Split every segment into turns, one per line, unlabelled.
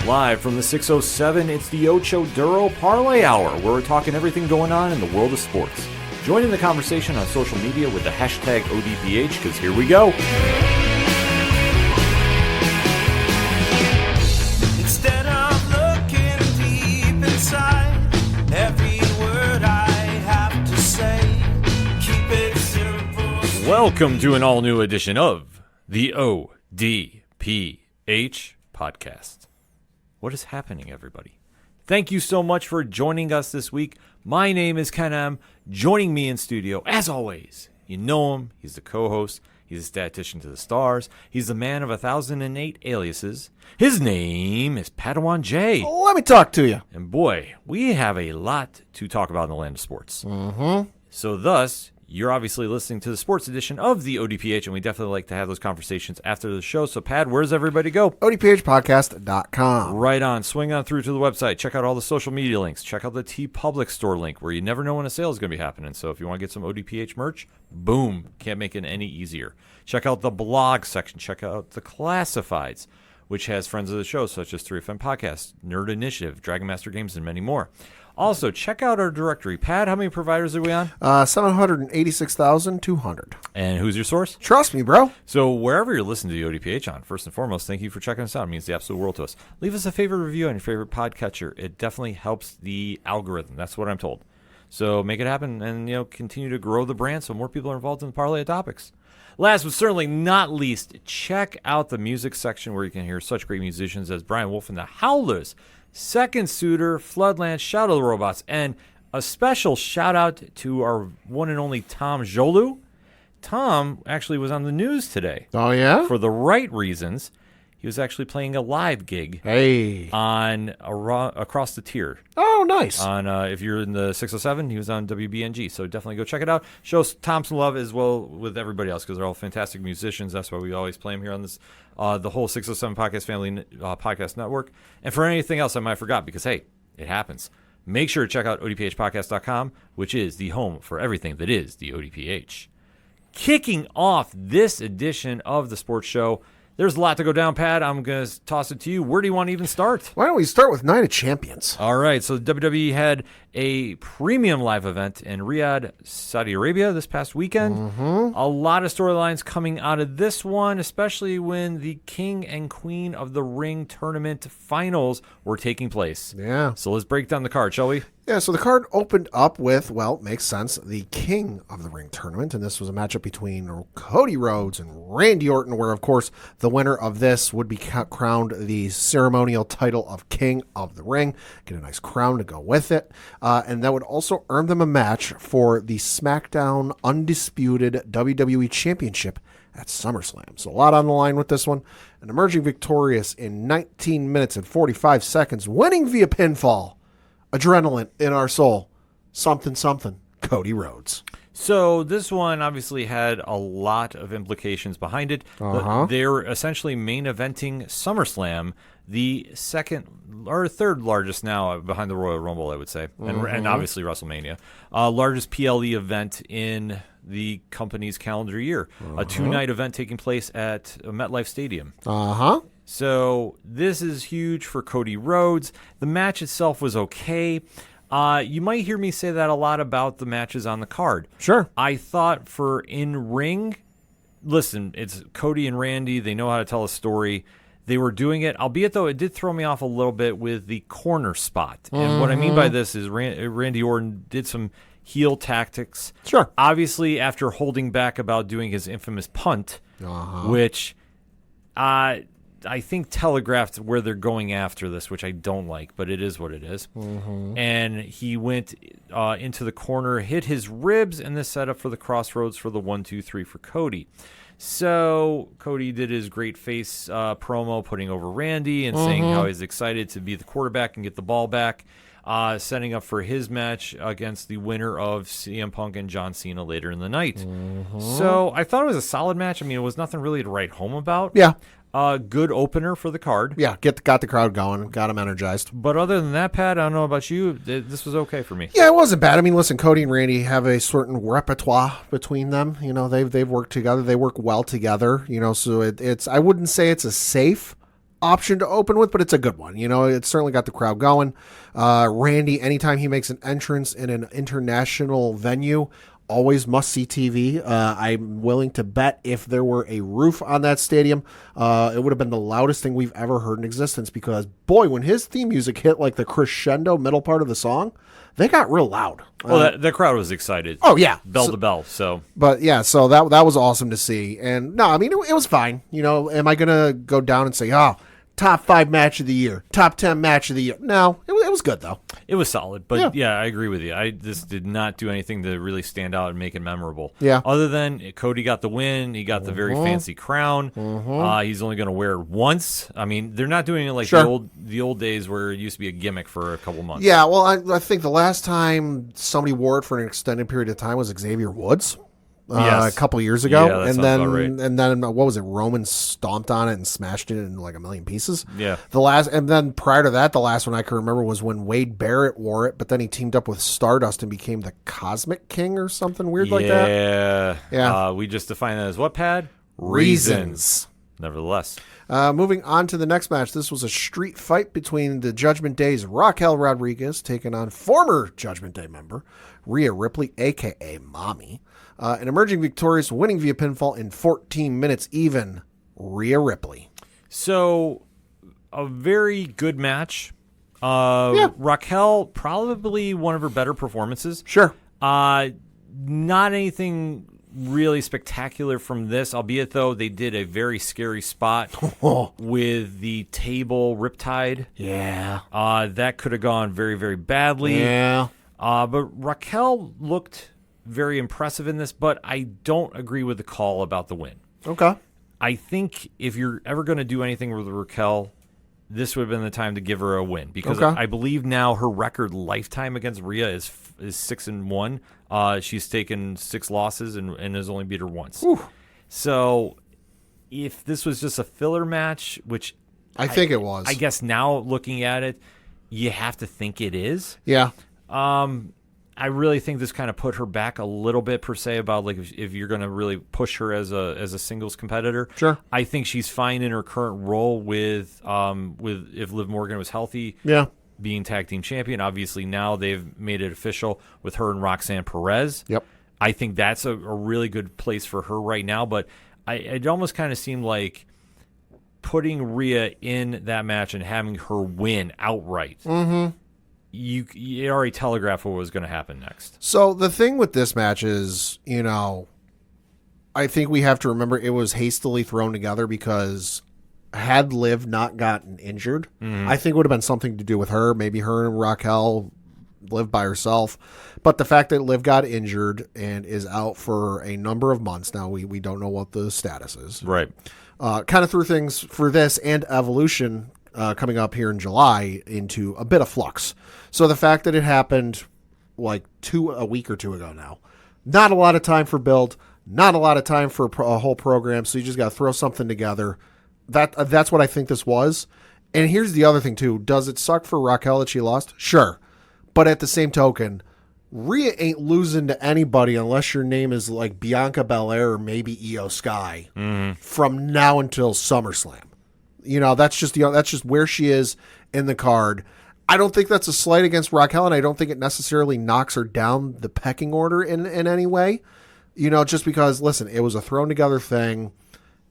Live from the 607, it's the Ocho Duro Parlay Hour, where we're talking everything going on in the world of sports. Join in the conversation on social media with the hashtag ODPH, because here we go.
Instead of looking deep inside, every word I have to say, keep it simple.
Welcome to an all-new edition of the ODPH podcast. What is happening, everybody? Thank you so much for joining us this week. My name is Ken M. Joining me in studio, as always, you know him. He's the co-host. He's a statistician to the stars. He's the man of 1,008 aliases. His name is Padawan J.
Let me talk to you.
And boy, we have a lot to talk about in the land of sports.
Mm-hmm.
So thus, you're obviously listening to the sports edition of the ODPH, and we definitely like to have those conversations after the show. So, Pad, where does everybody go?
ODPHpodcast.com.
Right on. Swing on through to the website. Check out all the social media links. Check out the TeePublic store link, where you never know when a sale is going to be happening. So if you want to get some ODPH merch, boom. Can't make it any easier. Check out the blog section. Check out the classifieds, which has friends of the show, such as 3FM Podcast, Nerd Initiative, Dragon Master Games, and many more. Also, check out our directory. Pat, how many providers are we on?
786,200.
And who's your source?
Trust me, bro.
So wherever you're listening to the ODPH on, first and foremost, thank you for checking us out. It means the absolute world to us. Leave us a favorite review on your favorite podcatcher. It definitely helps the algorithm. That's what I'm told. So make it happen and, continue to grow the brand so more people are involved in the parlay of topics. Last but certainly not least, check out the music section where you can hear such great musicians as Brian Wolf and the Howlers, Second Suitor, Floodland, Shadow of the Robots, and a special shout out to our one and only Tom Jolu. Tom actually was on the news today.
Oh, yeah?
For the right reasons. He was actually playing a live gig on Across the Tier.
Oh, nice.
On if you're in the 607, he was on WBNG. So definitely go check it out. Show Tom some love as well with everybody else because they're all fantastic musicians. That's why we always play them here on this the whole 607 Podcast Family Podcast Network. And for anything else I might have forgot because, hey, it happens. Make sure to check out ODPHpodcast.com, which is the home for everything that is the ODPH. Kicking off this edition of the sports show, there's a lot to go down, Pat. I'm going to toss it to you. Where do you want to even start?
Why don't we start with Night of Champions?
All right. So WWE had a premium live event in Riyadh, Saudi Arabia this past weekend.
Mm-hmm.
A lot of storylines coming out of this one, especially when the King and Queen of the Ring tournament finals were taking place.
Yeah.
So let's break down the card, shall we?
Yeah, so the card opened up with, well, makes sense, the King of the Ring tournament, and this was a matchup between Cody Rhodes and Randy Orton, where, of course, the winner of this would be crowned the ceremonial title of King of the Ring, get a nice crown to go with it, and that would also earn them a match for the SmackDown Undisputed WWE Championship at SummerSlam. So a lot on the line with this one, and emerging victorious in 19 minutes and 45 seconds, winning via pinfall. Adrenaline in our soul. Something, Cody Rhodes.
So this one obviously had a lot of implications behind it. They're essentially main eventing SummerSlam, the second or third largest now behind the Royal Rumble, I would say, and obviously WrestleMania. Largest PLE event in the company's calendar year. A two-night event taking place at MetLife Stadium. So this is huge for Cody Rhodes. The match itself was okay. You might hear me say that a lot about the matches on the card.
Sure.
I thought for in-ring, listen, it's Cody and Randy. They know how to tell a story. They were doing it, albeit though it did throw me off a little bit with the corner spot. And what I mean by this is Randy Orton did some heel tactics.
Sure.
Obviously, after holding back about doing his infamous punt, which I think telegraphed where they're going after this, which I don't like, but it is what it is. And he went into the corner, hit his ribs, and this set up for the crossroads for the 1-2-3 for Cody. So Cody did his great face promo, putting over Randy and saying how he's excited to be the quarterback and get the ball back, setting up for his match against the winner of CM Punk and John Cena later in the night. So I thought it was a solid match. I mean, it was nothing really to write home about.
Yeah.
Good opener for the card.
Yeah, got the crowd going, got them energized.
But other than that, Pat, I don't know about you. This was okay for me.
Yeah, it wasn't bad. I mean, listen, Cody and Randy have a certain repertoire between them. You know, they've worked together. They work well together. You know, so it's I wouldn't say it's a safe option to open with, but it's a good one. It certainly got the crowd going. Randy, anytime he makes an entrance in an international venue, always must-see TV. I'm willing to bet if there were a roof on that stadium, it would have been the loudest thing we've ever heard in existence because, boy, when his theme music hit like the crescendo middle part of the song, they got real loud.
Well, the crowd was excited.
Oh, yeah.
Bell to bell, so.
But, yeah, so that was awesome to see. And, no, I mean, it was fine. Am I going to go down and say, top 5 match of the year, top 10 match of the year? No, it was good, though.
It was solid, but yeah, I agree with you. This did not do anything to really stand out and make it memorable.
Yeah.
Other than Cody got the win, he got the very fancy crown. He's only going to wear it once. I mean, they're not doing it like the old days where it used to be a gimmick for a couple months.
Yeah, well, I think the last time somebody wore it for an extended period of time was Xavier Woods. A couple years ago,
yeah,
and then what was it? Roman stomped on it and smashed it in like a million pieces.
Yeah.
And then prior to that, the last one I can remember was when Wade Barrett wore it, but then he teamed up with Stardust and became the Cosmic King or something weird like that.
Yeah. We just defined that as what, Pad?
Reasons.
Nevertheless.
Moving on to the next match. This was a street fight between the Judgment Day's Raquel Rodriguez taking on former Judgment Day member Rhea Ripley, a.k.a. Mommy. And emerging victorious, winning via pinfall in 14 minutes even, Rhea Ripley.
So, a very good match. Raquel, probably one of her better performances.
Sure.
Not anything really spectacular from this, albeit, though, they did a very scary spot with the table riptide.
Yeah.
That could have gone very, very badly.
Yeah.
But Raquel looked very impressive in this, but I don't agree with the call about the win.
Okay.
I think if you're ever going to do anything with Raquel, this would have been the time to give her a win because I believe now her record lifetime against Rhea is 6-1. She's taken 6 losses and has only beat her once.
Whew.
So if this was just a filler match, which
I think it was,
I guess now looking at it, you have to think it is.
Yeah.
I really think this kind of put her back a little bit per se about like if you're going to really push her as a singles competitor.
Sure.
I think she's fine in her current role with if Liv Morgan was healthy.
Yeah. Being
tag team champion. Obviously now they've made it official with her and Roxanne Perez.
Yep.
I think that's a really good place for her right now, but it almost kind of seemed like putting Rhea in that match and having her win outright.
Mm-hmm.
You already telegraphed what was going to happen next.
So the thing with this match is, I think we have to remember it was hastily thrown together because had Liv not gotten injured, I think it would have been something to do with her. Maybe her and Raquel Liv by herself. But the fact that Liv got injured and is out for a number of months now, we don't know what the status is.
Right.
Kind of threw things for this and Evolution coming up here in July into a bit of flux. So the fact that it happened like a week or two ago now, not a lot of time for build, not a lot of time for a whole program. So you just got to throw something together. That's what I think this was. And here's the other thing too. Does it suck for Raquel that she lost? Sure. But at the same token, Rhea ain't losing to anybody unless your name is like Bianca Belair or maybe Io Sky from now until SummerSlam. That's just where she is in the card. I don't think that's a slight against Raquel, and I don't think it necessarily knocks her down the pecking order in any way. Just because, listen, it was a thrown together thing.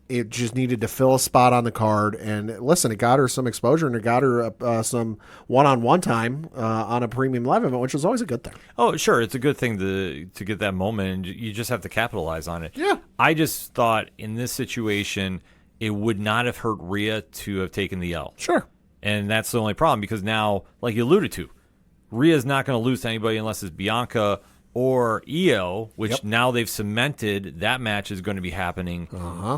It just needed to fill a spot on the card, and listen, it got her some exposure, and it got her some one-on-one time on a premium live event, which is always a good thing.
Oh, sure, it's a good thing to get that moment, and you just have to capitalize on it.
Yeah.
I just thought in this situation, it would not have hurt Rhea to have taken the L.
Sure.
And that's the only problem because now, like you alluded to, Rhea's not going to lose to anybody unless it's Bianca or Io, which now they've cemented that match is going to be happening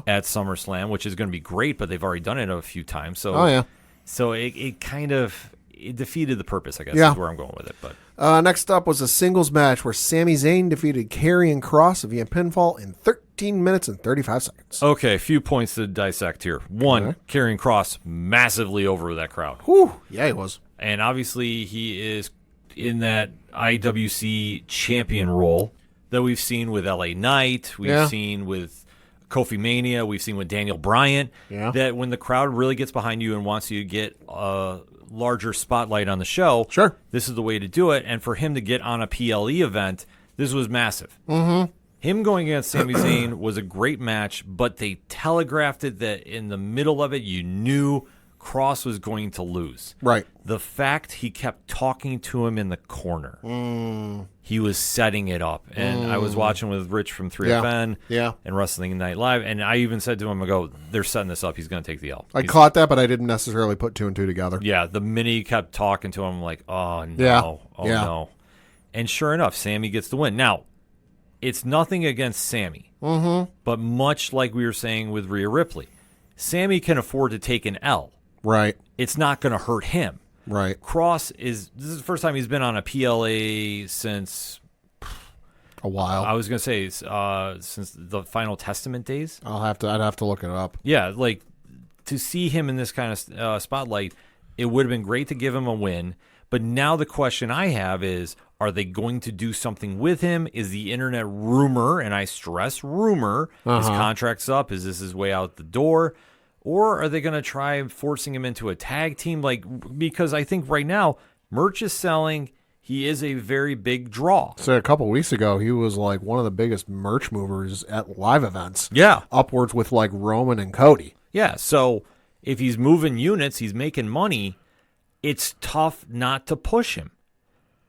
at SummerSlam, which is going to be great, but they've already done it a few times. So, So it kind of defeated the purpose, I guess, is where I'm going with it. But
next up was a singles match where Sami Zayn defeated Karrion Kross via pinfall in 13 minutes and 35 seconds.
Okay, a few points to dissect here. One, Karrion Kross massively over that crowd.
Whew. Yeah, he was.
And obviously he is in that IWC champion role that we've seen with LA Knight, we've seen with Kofi Mania. We've seen with Daniel Bryan that when the crowd really gets behind you and wants you to get a larger spotlight on the show,
Sure.
this is the way to do it. And for him to get on a PLE event, this was massive. Mm-hmm. Him going against Sami Zayn was a great match, but they telegraphed it that in the middle of it, you knew Cross was going to lose.
Right.
The fact he kept talking to him in the corner, he was setting it up. And I was watching with Rich from 3FN and Wrestling Night Live, and I even said to him, I go, they're setting this up. He's going to take the L.
I caught that, but I didn't necessarily put 2 and 2 together.
Yeah, the minute he kept talking to him, I'm like, oh, no. No. And sure enough, Sammy gets the win. Now, it's nothing against Sammy, but much like we were saying with Rhea Ripley, Sammy can afford to take an L.
Right.
It's not going to hurt him.
Right.
Cross this is the first time he's been on a PLA since
a while.
I was going to say since the Final Testament days.
I'd have to look it up.
Yeah, like to see him in this kind of spotlight, it would have been great to give him a win. But now the question I have is, are they going to do something with him? Is the internet rumor, and I stress rumor, his contract's up? Is this his way out the door? Or are they going to try forcing him into a tag team? Because I think right now, merch is selling. He is a very big draw.
So a couple weeks ago, he was like one of the biggest merch movers at live events.
Yeah.
Upwards with like Roman and Cody.
Yeah. So if he's moving units, he's making money, it's tough not to push him.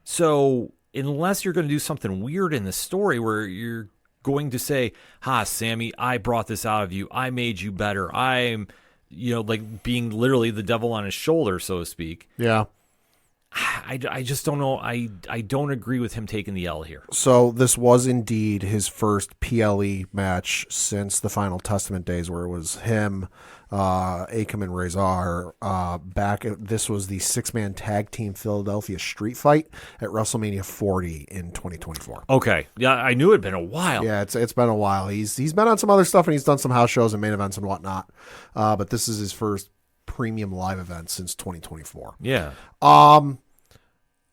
So unless you're going to do something weird in the story where you're going to say, Sammy, I brought this out of you. I made you better. I'm, like being literally the devil on his shoulder, so to speak.
Yeah.
I just don't know. I don't agree with him taking the L here.
So this was indeed his first PLE match since the Final Testament days, where it was him, Akam, and Razor this was the 6-man tag team Philadelphia street fight at WrestleMania 40 in 2024.
Okay. Yeah, I knew it had been a while.
Yeah, it's been a while. He's been on some other stuff, and he's done some house shows and main events and whatnot. But this is his first premium live event since 2024.
Yeah.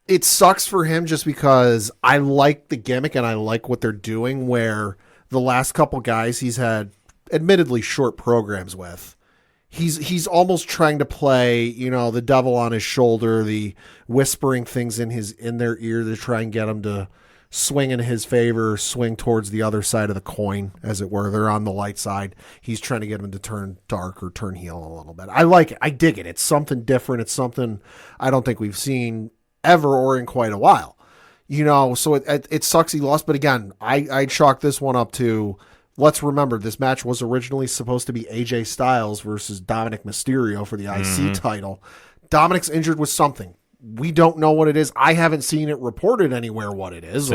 It sucks for him just because I like the gimmick and I like what they're doing, where the last couple guys he's had admittedly short programs with, he's almost trying to play, the devil on his shoulder, the whispering things in their ear to try and get them to swing in his favor, swing towards the other side of the coin, as it were. They're on the light side. He's trying to get them to turn dark or turn heel a little bit. I like it. I dig it. It's something different. It's something I don't think we've seen ever or in quite a while. So it sucks he lost. But again, I chalk this one up to, let's remember, this match was originally supposed to be AJ Styles versus Dominic Mysterio for the IC title. Dominic's injured with something. We don't know what it is. I haven't seen it reported anywhere what it is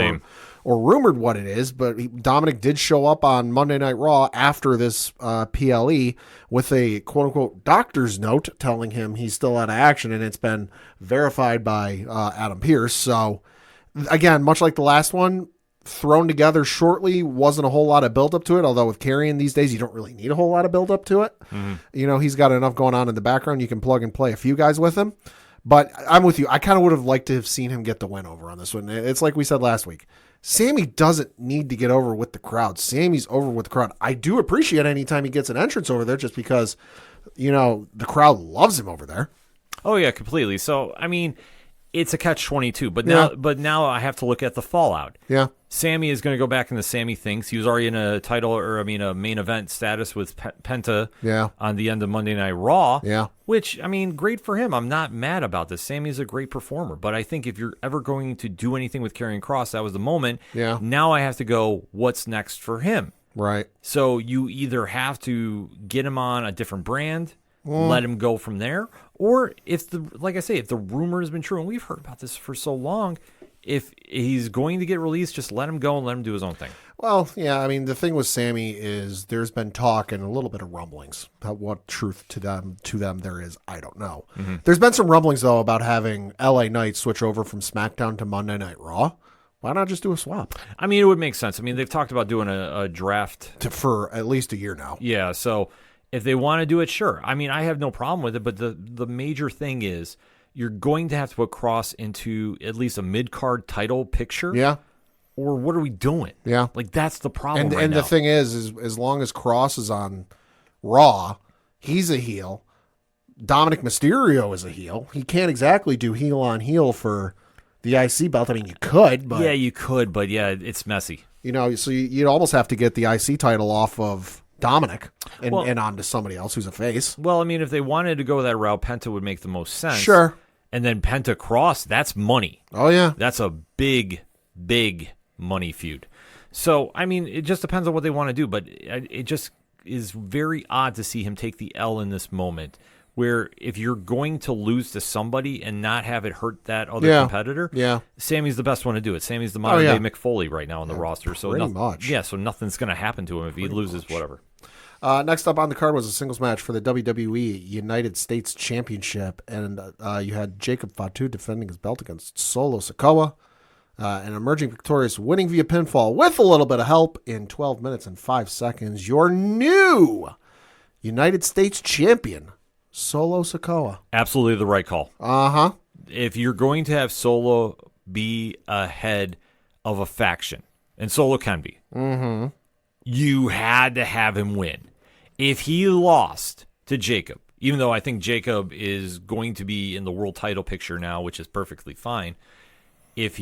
or rumored what it is, but Dominic did show up on Monday Night Raw after this PLE with a quote-unquote doctor's note telling him he's still out of action, and it's been verified by Adam Pearce. So, again, much like the last one, thrown together shortly, wasn't a whole lot of build-up to it, although with Karrion these days, you don't really need a whole lot of build-up to it. He's got enough going on in the background. You can plug and play a few guys with him. But I'm with you. I kind of would have liked to have seen him get the win over on this one. It's like we said last week. Sammy doesn't need to get over with the crowd. Sammy's over with the crowd. I do appreciate any time he gets an entrance over there just because, the crowd loves him over there.
Oh, yeah, completely. So, I mean, it's a catch-22. But now I have to look at the fallout.
Yeah.
Sammy is going to go back into Sammy Thinks. He was already in a a main event status with Penta on the end of Monday Night Raw.
Yeah.
Which, great for him. I'm not mad about this. Sammy's a great performer. But I think if you're ever going to do anything with Karrion Kross, that was the moment.
Yeah.
Now I have to go, what's next for him?
Right.
So you either have to get him on a different brand, let him go from there, or if the rumor has been true, and we've heard about this for so long, if he's going to get released, just let him go and let him do his own thing.
Well, yeah, the thing with Sammy is there's been talk and a little bit of rumblings about what truth to them there is. I don't know. There's been some rumblings, though, about having LA Knight switch over from SmackDown to Monday Night Raw. Why not just do a swap?
It would make sense. They've talked about doing a draft
for at least a year now.
Yeah, so if they want to do it, sure. I have no problem with it, but the major thing is you're going to have to put Cross into at least a mid-card title picture.
Yeah.
or what are we doing?
Yeah.
Like, that's the problem right
And
now.
the thing is as long as Cross is on Raw, he's a heel. Dominic Mysterio is a heel. He can't exactly do heel on heel for the IC belt. I mean, you could, but
yeah, you could, but yeah, it's messy.
so you'd almost have to get the IC title off of Dominic and onto somebody else who's a face.
Well, I mean, if they wanted to go that route, Penta would make the most sense.
Sure.
And then Penta Cross, that's money.
Oh, yeah.
That's a big, big money feud. So, I mean, it just depends on what they want to do, but it just is very odd to see him take the L in this moment, where if you're going to lose to somebody and not have it hurt that other competitor, Sammy's the best one to do it. Sammy's the modern-day Mick Foley right now on the roster. So
pretty much.
Yeah, so nothing's going to happen to him if he loses, whatever.
Next up on the card was a singles match for the WWE United States Championship, and you had Jacob Fatu defending his belt against Solo Sikoa, and emerging victorious, winning via pinfall with a little bit of help in 12 minutes and 5 seconds. Your new United States champion, Solo Sikoa.
Absolutely the right call.
Uh-huh.
If you're going to have Solo be ahead of a faction, and Solo can be, you had to have him win. If he lost to Jacob, even though I think Jacob is going to be in the world title picture now, which is perfectly fine, if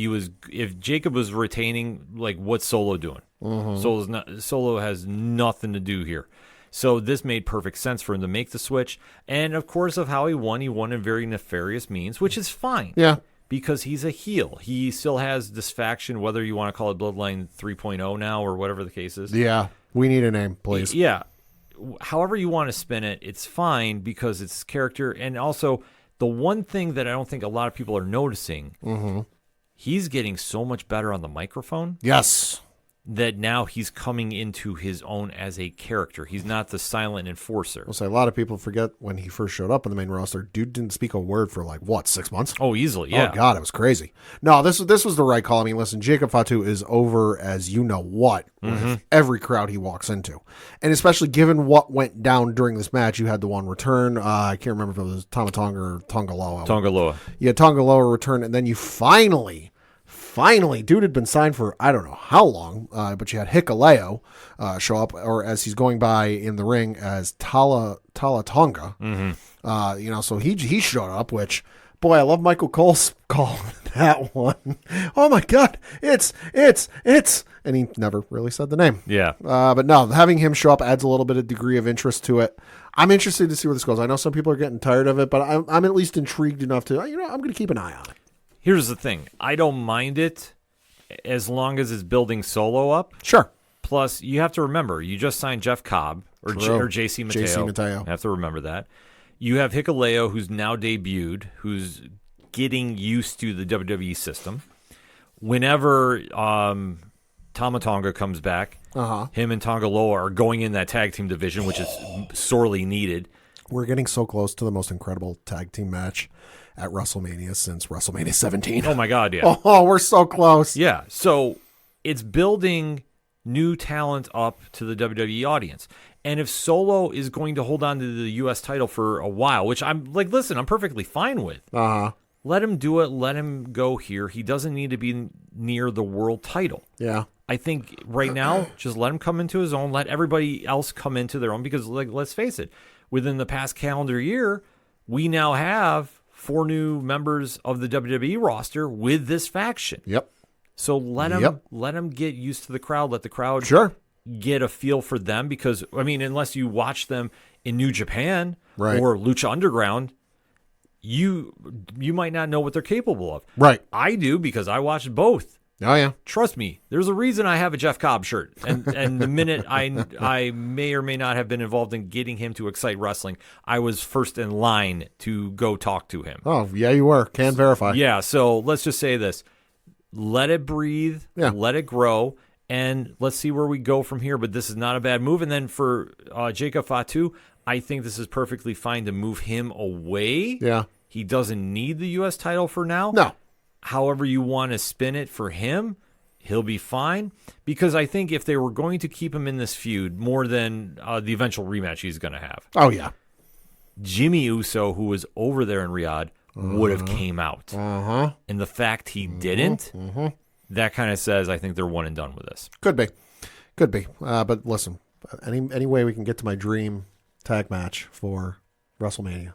Jacob was retaining, like, what's Solo doing? Solo has nothing to do here. So this made perfect sense for him to make the switch. And, of course, of how he won in very nefarious means, which is fine.
Yeah.
Because he's a heel. He still has this faction, whether you want to call it Bloodline 3.0 now or whatever the case is.
Yeah. We need a name, please.
Yeah. However you want to spin it, it's fine because it's character. And also, the one thing that I don't think a lot of people are noticing, he's getting so much better on the microphone.
Yes.
That now he's coming into his own as a character. He's not the silent enforcer.
I'll say a lot of people forget when he first showed up in the main roster, dude didn't speak a word for 6 months?
Oh, easily, yeah.
Oh, God, it was crazy. No, this was the right call. I mean, listen, Jacob Fatu is over as you know what with every crowd he walks into. And especially given what went down during this match, you had the one return. I can't remember if it was Tamatonga or Tongaloa.
Tongaloa.
You had Tongaloa return, and then you finally, dude had been signed for I don't know how long, but you had Hikuleo show up, or as he's going by in the ring as Tala Tonga. So he showed up, which, boy, I love Michael Cole's call that one. Oh my God, it's, and he never really said the name. Yeah. But no, having him show up adds a little bit of degree of interest to it. I'm interested to see where this goes. I know some people are getting tired of it, but I'm at least intrigued enough to, I'm going to keep an eye on it.
Here's the thing. I don't mind it as long as it's building Solo up.
Sure.
Plus, you have to remember, you just signed Jeff Cobb or JC Mateo.
JC Mateo.
You have to remember that. You have Hikuleo, who's now debuted, who's getting used to the WWE system. Whenever Tama Tonga comes back, him and Tongaloa are going in that tag team division, which is sorely needed.
We're getting so close to the most incredible tag team match at WrestleMania since WrestleMania 17.
Oh, my God, yeah.
Oh, we're so close.
Yeah, so it's building new talent up to the WWE audience. And if Solo is going to hold on to the U.S. title for a while, which I'm like, listen, I'm perfectly fine with. Let him do it. Let him go here. He doesn't need to be near the world title.
Yeah.
I think right now, just let him come into his own. Let everybody else come into their own because, let's face it, within the past calendar year, we now have 4 new members of the WWE roster with this faction.
Yep.
So let him get used to the crowd. Let the crowd get a feel for them because, I mean, unless you watch them in New Japan or Lucha Underground, you might not know what they're capable of.
Right.
I do because I watched both.
Oh, yeah.
Trust me, there's a reason I have a Jeff Cobb shirt. And the minute I may or may not have been involved in getting him to Excite Wrestling, I was first in line to go talk to him.
Oh, yeah, you were. Can verify.
Yeah, so let's just say this. Let it breathe. Yeah. Let it grow. And let's see where we go from here. But this is not a bad move. And then for Jacob Fatu, I think this is perfectly fine to move him away.
Yeah.
He doesn't need the U.S. title for now.
No.
However you want to spin it for him, he'll be fine. Because I think if they were going to keep him in this feud more than the eventual rematch he's going to have.
Oh, yeah.
Jimmy Uso, who was over there in Riyadh, would have came out. And the fact he didn't that kind of says I think they're one and done with this.
Could be. But listen, any way we can get to my dream tag match for WrestleMania,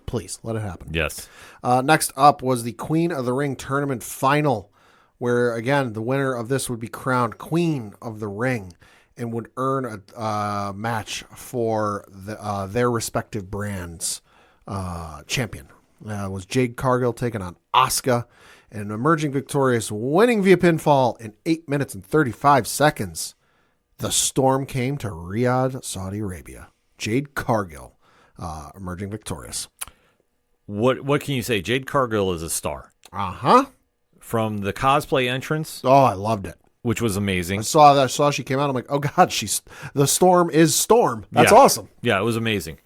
please let it happen.
Yes.
Next up was the Queen of the Ring tournament final, where, again, the winner of this would be crowned Queen of the Ring and would earn a match for their respective brands' champion. It was Jade Cargill taking on Asuka, and emerging victorious, winning via pinfall in 8 minutes and 35 seconds. The storm came to Riyadh, Saudi Arabia. Jade Cargill emerging victorious.
What can you say? Jade Cargill is a star.
Uh-huh.
From the cosplay entrance.
Oh, I loved it.
Which was amazing.
I saw she came out. I'm like, oh God, the Storm is Storm. That's awesome.
Yeah, it was amazing.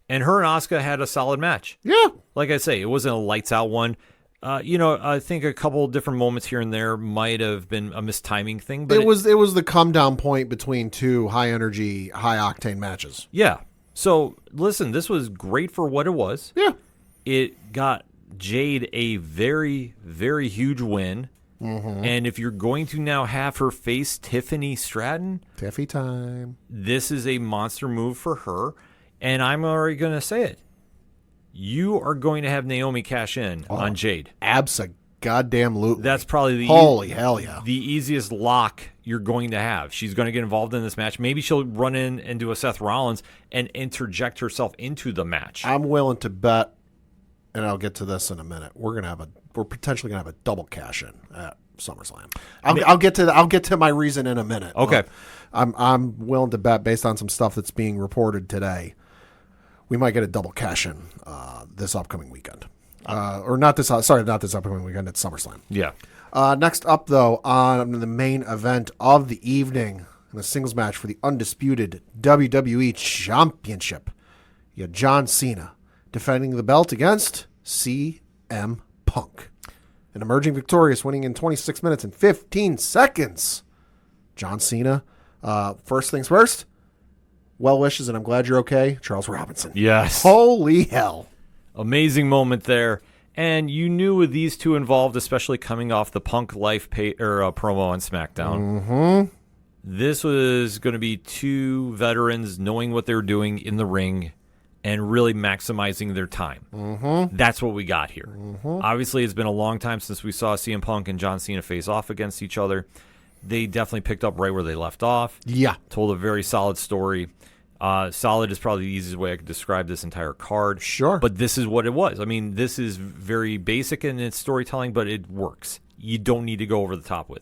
And her and Asuka had a solid match.
Yeah.
Like I say, it wasn't a lights out one. I think a couple different moments here and there might have been a mistiming thing, but
it was the come down point between two high energy, high octane matches.
Yeah. So listen, this was great for what it was.
Yeah.
It got Jade a very, very huge win. Mm-hmm. And if you're going to now have her face Tiffany Stratton,
Tiffy time.
This is a monster move for her. And I'm already going to say it. You are going to have Naomi cash in on Jade.
Abso-goddamn-lutely.
That's probably
holy hell yeah,
the easiest lock you're going to have. She's going to get involved in this match. Maybe she'll run in and do a Seth Rollins and interject herself into the match.
I'm willing to bet, and I'll get to this in a minute. We're potentially gonna have a double cash in at SummerSlam. I'll get to my reason in a minute.
Okay,
I'm willing to bet based on some stuff that's being reported today. We might get a double cash in this upcoming weekend, or not this. Sorry, not this upcoming weekend. It's SummerSlam.
Yeah.
Next up, though, on the main event of the evening, in a singles match for the undisputed WWE Championship, you had John Cena defending the belt against CM Punk, and emerging victorious, winning in 26 minutes and 15 seconds. John Cena. First things first. Well wishes, and I'm glad you're okay, Charles Robinson.
Yes.
Holy hell.
Amazing moment there. And you knew with these two involved, especially coming off the Punk Life promo on SmackDown,
mm-hmm.
This was going to be two veterans knowing what they were doing in the ring and really maximizing their time.
Mm-hmm.
That's what we got here.
Mm-hmm.
Obviously, it's been a long time since we saw CM Punk and John Cena face off against each other. They definitely picked up right where they left off.
Yeah.
Told a very solid story. Solid is probably the easiest way I could describe this entire card.
Sure.
But this is what it was. I mean, this is very basic in its storytelling, but it works. You don't need to go over the top with.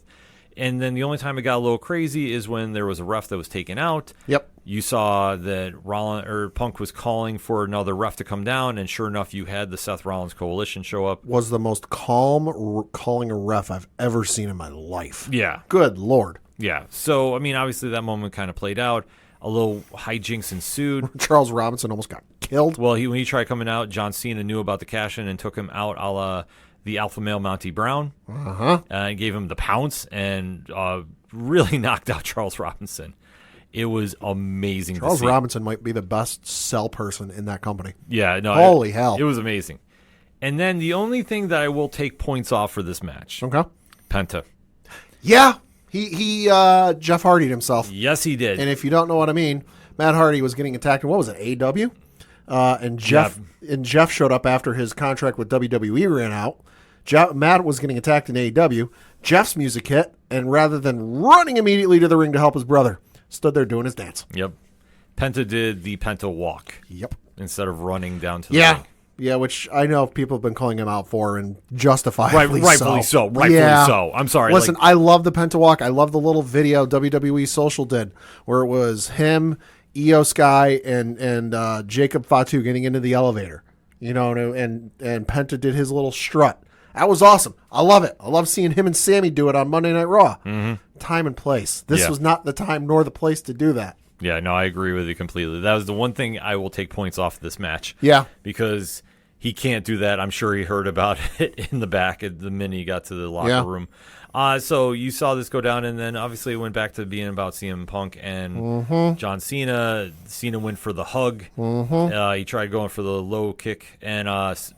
And then the only time it got a little crazy is when there was a ref that was taken out.
Yep.
You saw that Punk was calling for another ref to come down, and sure enough, you had the Seth Rollins Coalition show up.
Was the most calm calling a ref I've ever seen in my life.
Yeah.
Good Lord.
Yeah. So, I mean, obviously that moment kind of played out. A little hijinks ensued.
Charles Robinson almost got killed.
Well, when he tried coming out, John Cena knew about the cash-in and took him out a la the alpha male Monty Brown.
Uh-huh.
And gave him the pounce and really knocked out Charles Robinson. It was amazing to see.
Charles Robinson might be the best sell person in that company.
Yeah. No.
Holy hell.
It was amazing. And then the only thing that I will take points off for this match.
Okay.
Penta.
Yeah. He Jeff Hardy'd himself.
Yes, he did.
And if you don't know what I mean, Matt Hardy was getting attacked in, what was it, AEW? And Jeff showed up after his contract with WWE ran out. Matt was getting attacked in AEW. Jeff's music hit, and rather than running immediately to the ring to help his brother, stood there doing his dance.
Yep. Penta did the Penta walk.
Yep.
Instead of running down to the ring.
Yeah, which I know people have been calling him out for, and justifiably
rightfully so. Rightfully so. I'm sorry.
Listen, I love the Penta walk. I love the little video WWE Social did where it was him, Io Sky, and Jacob Fatu getting into the elevator. You know, and Penta did his little strut. That was awesome. I love it. I love seeing him and Sammy do it on Monday Night Raw.
Mm-hmm.
Time and place. This was not the time nor the place to do that.
Yeah, no, I agree with you completely. That was the one thing I will take points off this match.
Yeah.
Because he can't do that. I'm sure he heard about it in the back the minute he got to the locker room. So you saw this go down, and then obviously it went back to being about CM Punk and John Cena. Cena went for the hug. He tried going for the low kick, and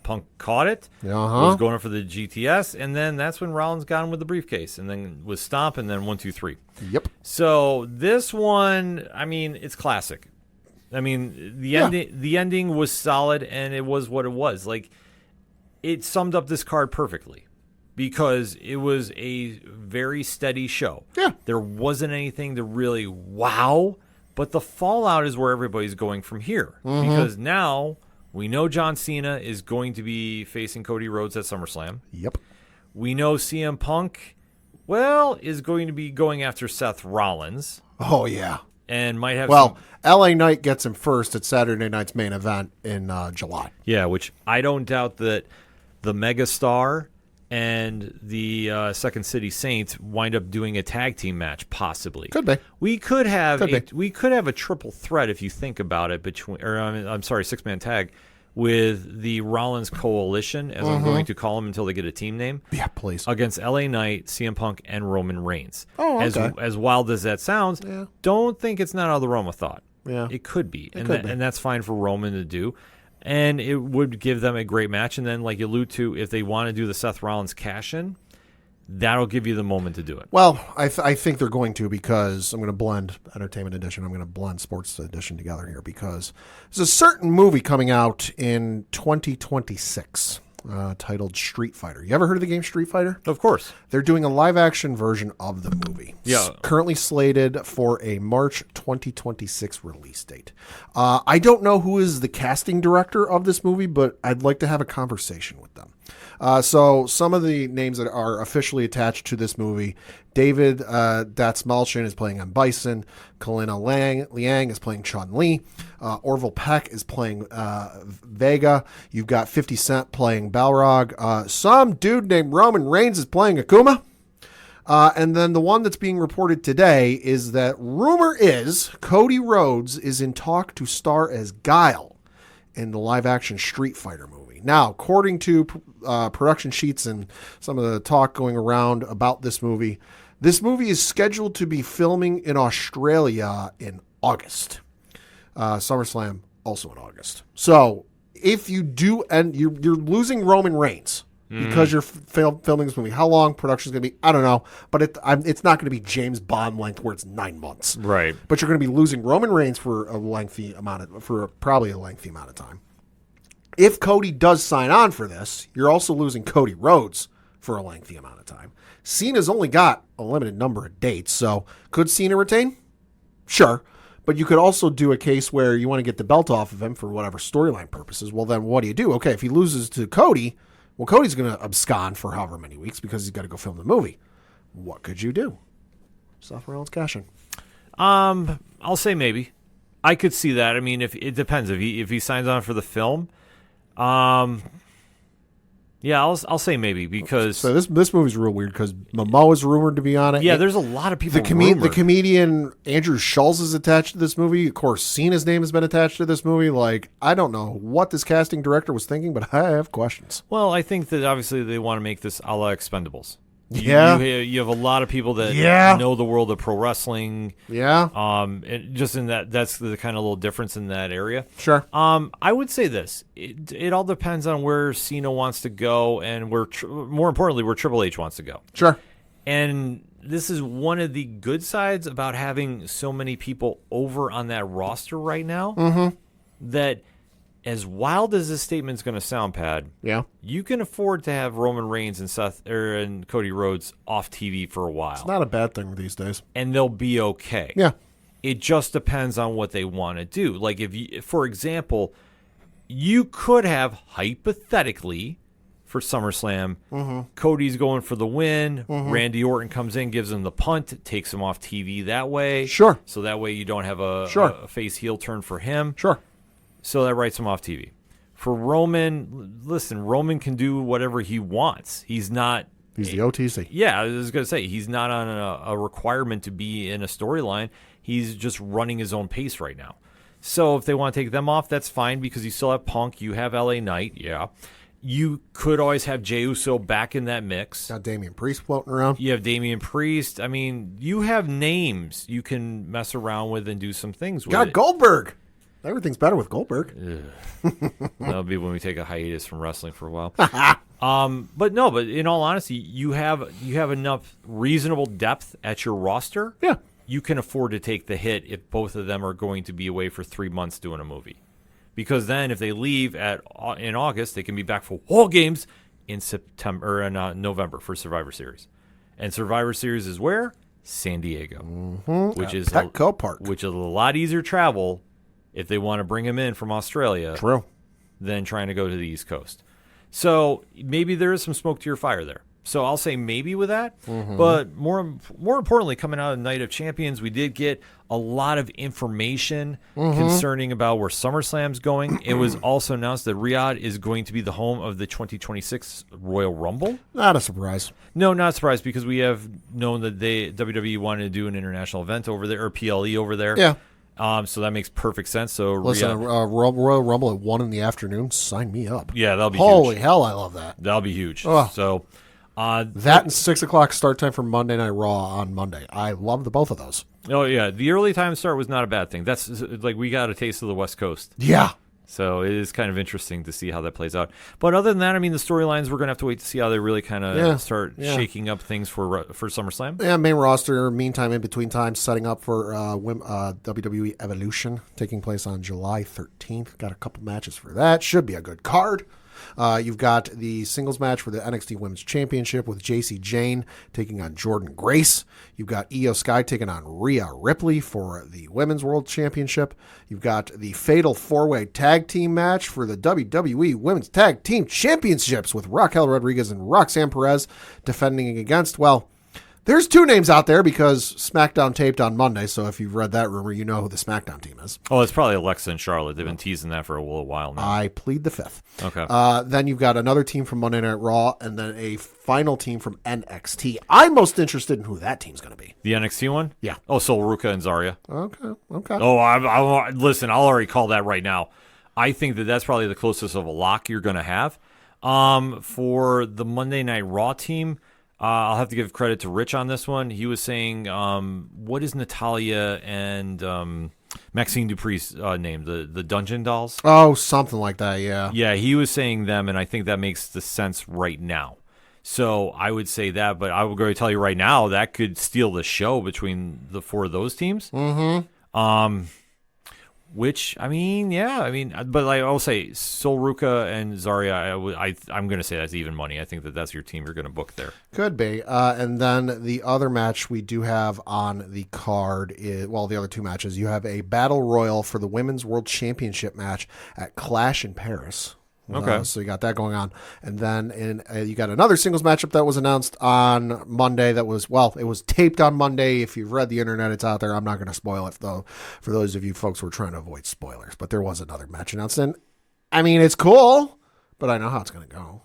Punk caught it. Was going for the GTS, and then that's when Rollins got him with the briefcase, and then was stomp, and then 1, 2, 3.
Yep.
So this one, I mean, it's classic. I mean, the ending was solid, and it was what it was. Like, it summed up this card perfectly because it was a very steady show.
Yeah.
There wasn't anything to really wow, but the fallout is where everybody's going from here because now we know John Cena is going to be facing Cody Rhodes at SummerSlam.
Yep.
We know CM Punk, well, is going to be going after Seth Rollins.
Oh, yeah.
And might have
LA Knight gets him first at Saturday night's main event in July.
Yeah, which I don't doubt that the Megastar and the Second City Saints wind up doing a tag team match, possibly.
Could be.
We could have a triple threat if you think about it six-man tag with the Rollins Coalition, as I'm going to call them until they get a team name.
Yeah, please.
Against LA Knight, CM Punk, and Roman Reigns.
Oh, okay.
As wild as that sounds, don't think it's not out of the realm of thought.
Yeah.
It could be.
And
that's fine for Roman to do. And it would give them a great match. And then, like you allude to, if they want to do the Seth Rollins cash-in, that'll give you the moment to do it.
Well, I think they're going to, because I'm going to blend Entertainment Edition. I'm going to blend Sports Edition together here, because there's a certain movie coming out in 2026 titled Street Fighter. You ever heard of the game Street Fighter?
Of course.
They're doing a live-action version of the movie.
Yeah.
Currently slated for a March 2026 release date. I don't know who is the casting director of this movie, but I'd like to have a conversation with them. So some of the names that are officially attached to this movie: David Datsmalshin is playing M. Bison, Kalina Liang is playing Chun-Li, Orville Peck is playing Vega, you've got 50 Cent playing Balrog, some dude named Roman Reigns is playing Akuma, and then the one that's being reported today is that rumor is Cody Rhodes is in talk to star as Guile in the live-action Street Fighter movie. Now, according to production sheets and some of the talk going around about this movie is scheduled to be filming in Australia in August. SummerSlam also in August. So, if you do, and you're losing Roman Reigns because you're filming this movie. How long production's going to be? I don't know, but it's not going to be James Bond length where it's 9 months.
Right.
But you're going to be losing Roman Reigns for probably a lengthy amount of time. If Cody does sign on for this, you're also losing Cody Rhodes for a lengthy amount of time. Cena's only got a limited number of dates, so could Cena retain? Sure. But you could also do a case where you want to get the belt off of him for whatever storyline purposes. Well, then what do? Okay, if he loses to Cody, well, Cody's going to abscond for however many weeks because he's got to go film the movie. What could you do? Seth Rollins cash-in.
I'll say maybe. I could see that. I mean, if it depends. If he signs on for the film, yeah, I'll say maybe, because
so this movie's real weird because Momoa's rumored to be on it.
Yeah, there's a lot of people.
The comedian Andrew Schulz is attached to this movie. Of course, Cena's name has been attached to this movie. Like, I don't know what this casting director was thinking, but I have questions.
Well, I think that obviously they want to make this a la Expendables.
Yeah,
you have a lot of people that know the world of pro wrestling.
Yeah,
and just in that's the kind of little difference in that area.
Sure.
I would say this: it all depends on where Cena wants to go, and more importantly, where Triple H wants to go.
Sure.
And this is one of the good sides about having so many people over on that roster right now. That, as wild as this statement's going to sound, Pad, you can afford to have Roman Reigns and Cody Rhodes off TV for a while.
It's not a bad thing these days,
and they'll be okay.
Yeah,
it just depends on what they want to do. Like, for example, you could have hypothetically for SummerSlam, Cody's going for the win. Randy Orton comes in, gives him the punt, takes him off TV that way.
Sure.
So that way you don't have a face heel turn for him.
Sure.
So that writes him off TV. For Roman, listen, Roman can do whatever he wants. He's the
OTC.
Yeah, I was going to say, he's not on a requirement to be in a storyline. He's just running his own pace right now. So if they want to take them off, that's fine, because you still have Punk, you have LA Knight, You could always have Jey Uso back in that mix.
Got Damian Priest floating around.
You have Damian Priest. I mean, you have names you can mess around with and do some things with.
Got Goldberg. Everything's better with Goldberg.
That'll be when we take a hiatus from wrestling for a while. But in all honesty, you have enough reasonable depth at your roster.
Yeah.
You can afford to take the hit if both of them are going to be away for 3 months doing a movie. Because then if they leave in August, they can be back for War Games in September or in November for Survivor Series. And Survivor Series is where? San Diego. Which is
Petco Park.
Which is a lot easier travel if they want to bring him in from Australia.
True.
Than trying to go to the East Coast. So maybe there is some smoke to your fire there. So I'll say maybe with that. But more importantly, coming out of Night of Champions, we did get a lot of information concerning about where SummerSlam's going. It was also announced that Riyadh is going to be the home of the 2026 Royal Rumble.
Not a surprise.
No, not a surprise, because we have known that WWE wanted to do an international event over there, or PLE over there.
Yeah.
So that makes perfect sense. So
listen, Royal Rumble at 1 in the afternoon. Sign me up.
Yeah, that'll be
holy
huge.
Hell, I love that.
That'll be huge.
Ugh.
So
that and 6 o'clock start time for Monday Night Raw on Monday. I love the both of those.
Oh yeah, the early time start was not a bad thing. That's like we got a taste of the West Coast.
Yeah.
So it is kind of interesting to see how that plays out. But other than that, I mean, the storylines, we're going to have to wait to see how they really kind of start shaking up things for SummerSlam.
Yeah, main roster, meantime, in between times, setting up for WWE Evolution, taking place on July 13th. Got a couple matches for that. Should be a good card. You've got the singles match for the NXT Women's Championship with JC Jane taking on Jordan Grace. You've got Io Sky taking on Rhea Ripley for the Women's World Championship. You've got the Fatal 4-Way Tag Team match for the WWE Women's Tag Team Championships with Raquel Rodriguez and Roxanne Perez defending against, well, there's two names out there because SmackDown taped on Monday, so if you've read that rumor, you know who the SmackDown team is.
Oh, it's probably Alexa and Charlotte. They've been teasing that for a little while now.
I plead the fifth.
Okay.
Then you've got another team from Monday Night Raw, and then a final team from NXT. I'm most interested in who that team's going to be.
The NXT one?
Yeah.
Oh, Sol Ruka and Zarya.
Okay.
Oh, listen, I'll already call that right now. I think that's probably the closest of a lock you're going to have. For the Monday Night Raw team, I'll have to give credit to Rich on this one. He was saying, what is Natalya and Maxine Dupree's name? The Dungeon Dolls?
Oh, something like that, yeah.
Yeah, he was saying them, and I think that makes the sense right now. So I would say that, but I will go to tell you right now, that could steal the show between the four of those teams. Which, but like I'll say, Sol Ruka and Zarya, I'm going to say that's even money. I think that's your team you're going to book there.
Could be. And then the other match we do have on the card is, well, the other two matches, you have a Battle Royal for the Women's World Championship match at Clash in Paris.
Okay.
So you got that going on. And then you got another singles matchup that was announced on Monday that was, well, it was taped on Monday. If you've read the internet, it's out there. I'm not going to spoil it, though, for those of you folks who are trying to avoid spoilers. But there was another match announced. And, I mean, it's cool, but I know how it's going to go.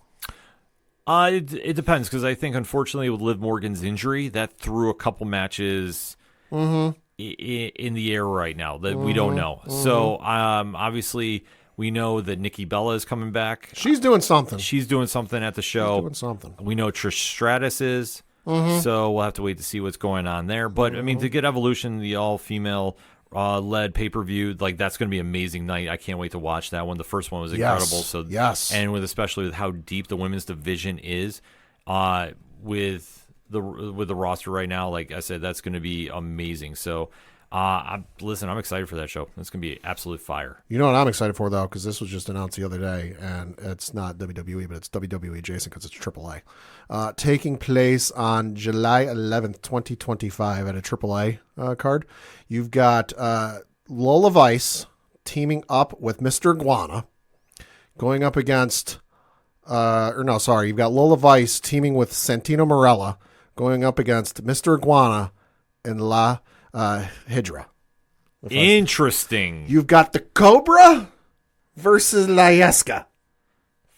It depends, because I think, unfortunately, with Liv Morgan's injury, that threw a couple matches in the air right now that we don't know. So, obviously, we know that Nikki Bella is coming back.
She's doing something.
She's doing something at the show.
She's doing something.
We know Trish Stratus is. So we'll have to wait to see what's going on there. But, I mean, to get Evolution, the all-female led pay-per-view, like, that's going to be an amazing night. I can't wait to watch that one. The first one was incredible.
Yes.
And especially with how deep the women's division is with the roster right now, like I said, that's going to be amazing. So, listen, I'm excited for that show. It's going to be absolute fire.
You know what I'm excited for, though, because this was just announced the other day, and it's not WWE, but it's WWE adjacent because it's AAA. Taking place on July 11th, 2025 at a AAA card. You've got Lola Vice teaming up with Mr. Iguana, going up against, you've got Lola Vice teaming with Santino Marella, going up against Mr. Iguana and La Hydra.
Interesting.
You've got the Cobra versus La Yesca.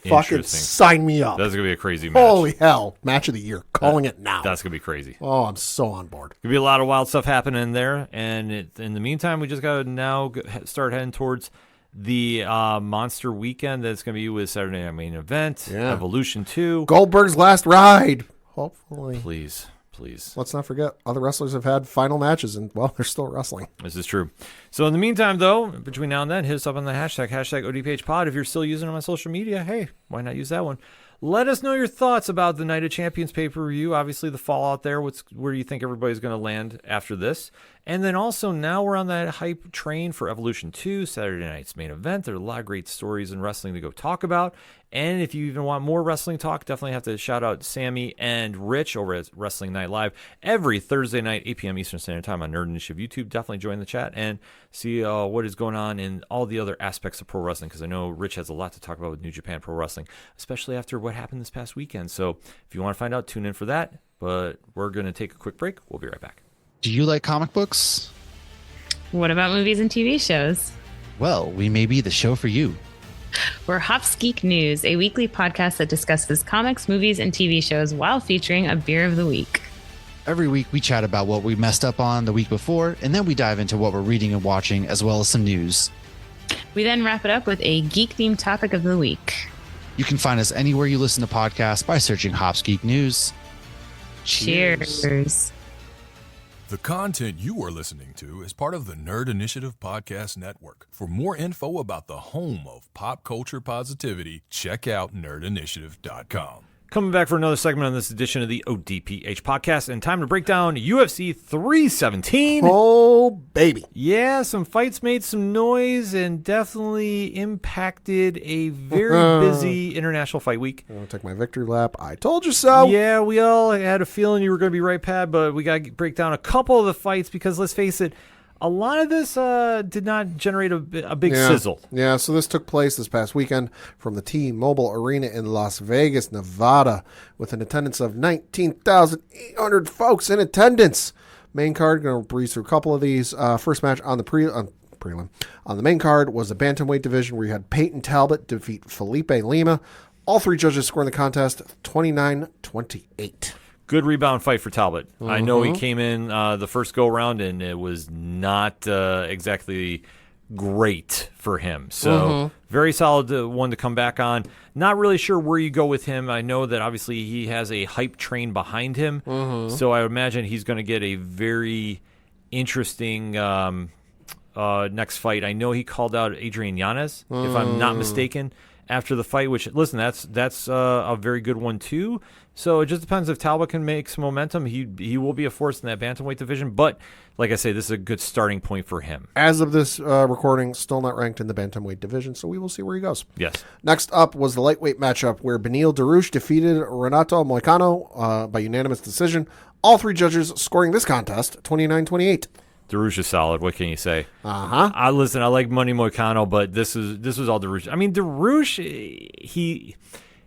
Fucking sign me up.
That's going to be a crazy match.
Holy hell. Match of the year. Calling it now.
That's going to be crazy.
Oh, I'm so on board.
Could be a lot of wild stuff happening there. And in the meantime, we just got to now start heading towards the monster weekend that's going to be with Saturday Night Main Event, Evolution 2.
Goldberg's last ride. Hopefully.
Please.
Let's not forget, other wrestlers have had final matches, and, well, they're still wrestling.
This is true. So in the meantime, though, between now and then, hit us up on the hashtag ODPH pod. If you're still using them on social media, hey, why not use that one? Let us know your thoughts about the Night of Champions pay-per-view. Obviously, the fallout there. Where do you think everybody's going to land after this? And then also, now we're on that hype train for Evolution 2, Saturday night's main event. There are a lot of great stories in wrestling to go talk about. And if you even want more wrestling talk, definitely have to shout out Sammy and Rich over at Wrestling Night Live every Thursday night, 8 p.m. Eastern Standard Time on Nerd Initiative YouTube. Definitely join the chat and see what is going on in all the other aspects of pro wrestling, because I know Rich has a lot to talk about with New Japan Pro Wrestling, especially after what happened this past weekend. So if you want to find out, tune in for that. But we're going to take a quick break. We'll be right back.
Do you like comic books?
What about movies and TV shows?
Well, we may be the show for you.
We're Hops Geek News, a weekly podcast that discusses comics, movies, and TV shows while featuring a beer of the week.
Every week we chat about what we messed up on the week before, and then we dive into what we're reading and watching, as well as some news.
We then wrap it up with a geek-themed topic of the week.
You can find us anywhere you listen to podcasts by searching Hops Geek News.
Cheers.
The content you are listening to is part of the Nerd Initiative Podcast Network. For more info about the home of pop culture positivity, check out nerdinitiative.com.
Coming back for another segment on this edition of the ODPH podcast, and time to break down UFC 317.
Oh, baby.
Yeah, some fights made some noise and definitely impacted a very busy international fight week.
I'm going to take my victory lap. I told you so.
Yeah, we all had a feeling you were going to be right, Pat, but we got to break down a couple of the fights because, let's face it, a lot of this did not generate a big sizzle.
Yeah, so this took place this past weekend from the T-Mobile Arena in Las Vegas, Nevada, with an attendance of 19,800 folks in attendance. Main card, going to breeze through a couple of these. First match on the prelim. On the main card was the bantamweight division, where you had Peyton Talbot defeat Felipe Lima. All three judges scoring the contest 29-28.
Good rebound fight for Talbot. I know he came in the first go-around, and it was not exactly great for him. So very solid one to come back on. Not really sure where you go with him. I know that obviously he has a hype train behind him. So I imagine he's going to get a very interesting next fight. I know he called out Adrian Yanez, if I'm not mistaken, after the fight, which, listen, that's a very good one too. So it just depends if Talbot can make some momentum. He will be a force in that bantamweight division, but like I say, this is a good starting point for him.
As of this recording, still not ranked in the bantamweight division, so we will see where he goes.
Yes.
Next up was the lightweight matchup where Beneil Dariush defeated Renato Moicano by unanimous decision. All three judges scoring this contest 29-28.
Dariush is solid. What can you say? I like Money Moicano, but this was all Dariush. I mean, Dariush,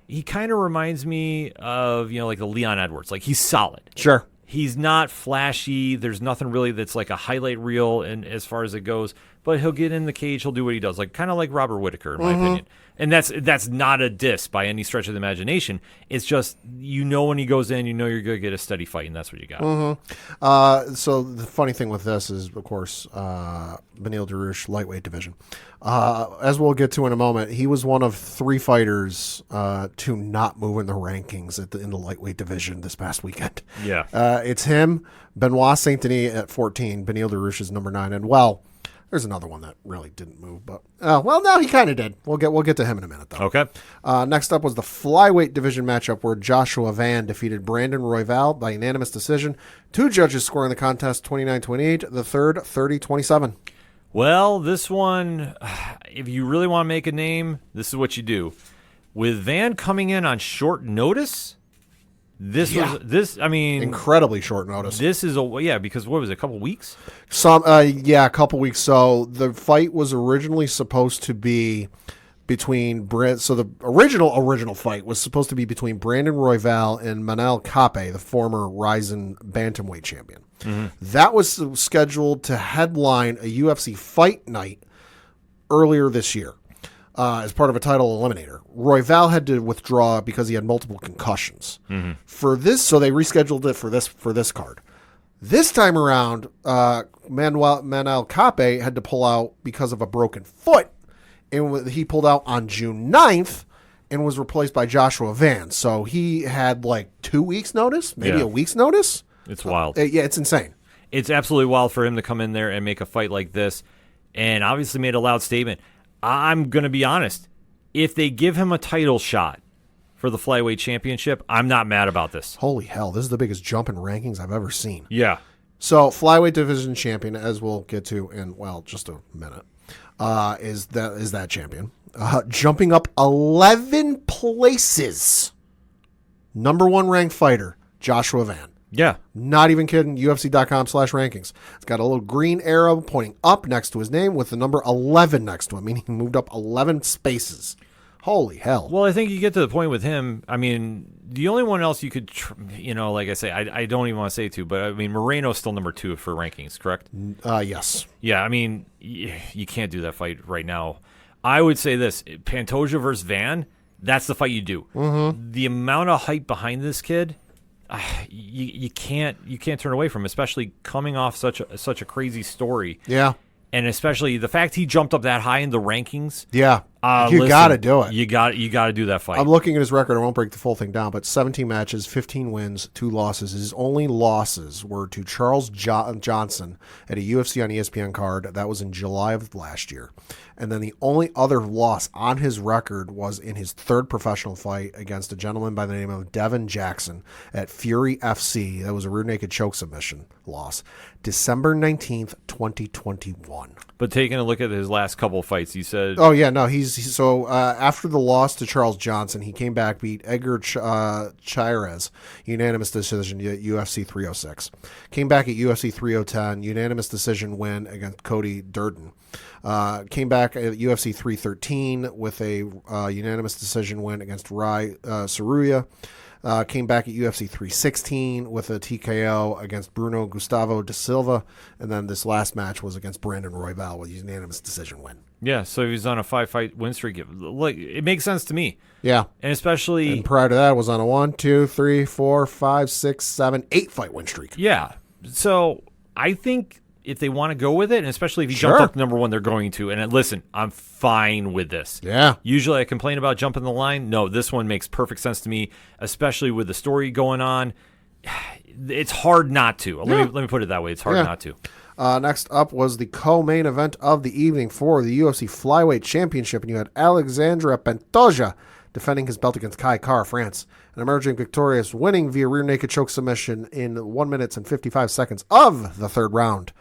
he kind of reminds me of, like the Leon Edwards. Like, he's solid.
Sure.
He's not flashy. There's nothing really that's like a highlight reel and as far as it goes. But he'll get in the cage. He'll do what he does. Like, kind of like Robert Whittaker, in my opinion. And that's not a diss by any stretch of the imagination. It's just, when he goes in, you're going to get a steady fight, and that's what you got.
So the funny thing with this is, of course, Beneil Dariush, lightweight division. As we'll get to in a moment, he was one of three fighters to not move in the rankings in the lightweight division this past weekend.
Yeah.
It's him, Benoit Saint-Denis at 14, Beneil Dariush is number 9, and there's another one that really didn't move, but no, he kind of did. We'll get to him in a minute, though.
Okay.
Next up was the flyweight division matchup where Joshua Van defeated Brandon Royval by unanimous decision. Two judges scoring the contest 29-28. The third 30-27.
Well, this one, if you really want to make a name, this is what you do. With Van coming in on short notice.
Incredibly short notice.
This is because what was it, a couple weeks?
A couple weeks. So the fight was originally supposed to be between the original fight was supposed to be between Brandon Royval and Manel Kape, the former Ryzen bantamweight champion. That was scheduled to headline a UFC fight night earlier this year. As part of a title eliminator. Royval had to withdraw because he had multiple concussions. For this, so they rescheduled it for this card. This time around, Manel Kape had to pull out because of a broken foot and he pulled out on June 9th and was replaced by Joshua Van. So he had like 2 weeks notice, maybe a week's notice.
It's wild.
Yeah, it's insane.
It's absolutely wild for him to come in there and make a fight like this, and obviously made a loud statement. I'm going to be honest. If they give him a title shot for the flyweight championship, I'm not mad about this.
Holy hell, this is the biggest jump in rankings I've ever seen.
Yeah.
So flyweight division champion, as we'll get to in, well, just a minute, is that champion. Jumping up 11 places. Number 1 ranked fighter, Joshua Van.
Yeah.
Not even kidding. UFC.com/rankings. It's got a little green arrow pointing up next to his name with the number 11 next to him, meaning he moved up 11 spaces. Holy hell.
Well, I think you get to the point with him. I mean, the only one else you could, like I say, I don't even want to say two, but I mean, Moreno's still number 2 for rankings, correct?
Yes.
Yeah, I mean, you can't do that fight right now. I would say this, Pantoja versus Van, that's the fight you do. Mm-hmm. The amount of hype behind this kid, you can't turn away from, especially coming off such a crazy story.
Yeah.
And especially the fact he jumped up that high in the rankings.
Yeah. You got to do it.
You got to do that fight.
I'm looking at his record. I won't break the full thing down, but 17 matches, 15 wins, 2 losses. His only losses were to Charles Johnson at a UFC on ESPN card. That was in July of last year. And then the only other loss on his record was in his 3rd professional fight against a gentleman by the name of Devin Jackson at Fury FC. That was a rear naked choke submission loss. December 19th, 2021.
But taking a look at his last couple of fights, you said...
Oh, yeah, no, so after the loss to Charles Johnson, he came back, beat Edgar Chairez, unanimous decision at UFC 306. Came back at UFC 310, unanimous decision win against Cody Durden. Came back at UFC 313 with a unanimous decision win against Rai Saruya. Came back at UFC 316 with a TKO against Bruno Gustavo da Silva. And then this last match was against Brandon Royval with a unanimous decision win.
Yeah, so he's on a 5-fight win streak. Look, it makes sense to me.
Yeah.
And especially...
And prior to that, was on a 1, 2, 3, 4, 5, 6, 7, 8-fight win streak.
Yeah. So I think if they want to go with it, and especially if he jumped up number 1, they're going to. And listen, I'm fine with this.
Yeah.
Usually I complain about jumping the line. No, this one makes perfect sense to me, especially with the story going on. It's hard not to. Let me put it that way. It's hard not to.
Next up was the co-main event of the evening for the UFC Flyweight Championship, and you had Alexandre Pantoja defending his belt against Kai Kara France, and emerging victorious, winning via rear naked choke submission in 1 minute and 55 seconds of the 3rd round.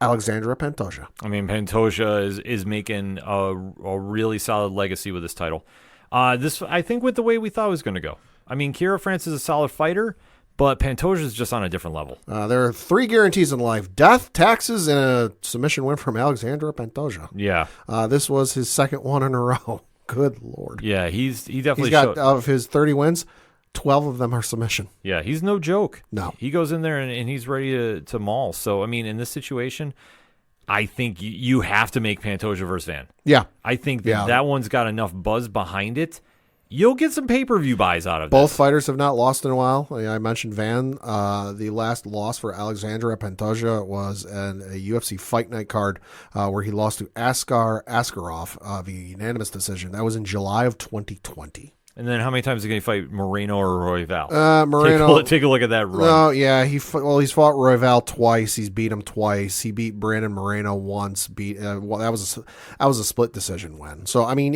Alexandre Pantoja.
I mean, Pantoja is making a really solid legacy with this title. This, I think, with the way we thought it was going to go. I mean, Kara France is a solid fighter, but Pantoja is just on a different level.
There are 3 guarantees in life: death, taxes, and a submission win from Alexandre Pantoja.
Yeah.
This was his 2nd one in a row. Good Lord.
Yeah, he definitely
got, of his 30 wins, 12 of them are submission.
Yeah, he's no joke.
No.
He goes in there and he's ready to maul. So, I mean, in this situation, I think you have to make Pantoja versus Van.
Yeah.
I think that one's got enough buzz behind it. You'll get some pay-per-view buys out of
Both
this.
fighters have not lost in a while. I mentioned Van. The last loss for Alexandre Pantoja was in a UFC Fight Night card where he lost to Askar Askarov via unanimous decision. That was in July of 2020.
And then how many times is he going to fight Moreno or Royval?
Moreno.
Take a look at that run.
No, yeah, he's fought Royval twice. He's beat him twice. He beat Brandon Moreno once. That was a split decision win. So I mean,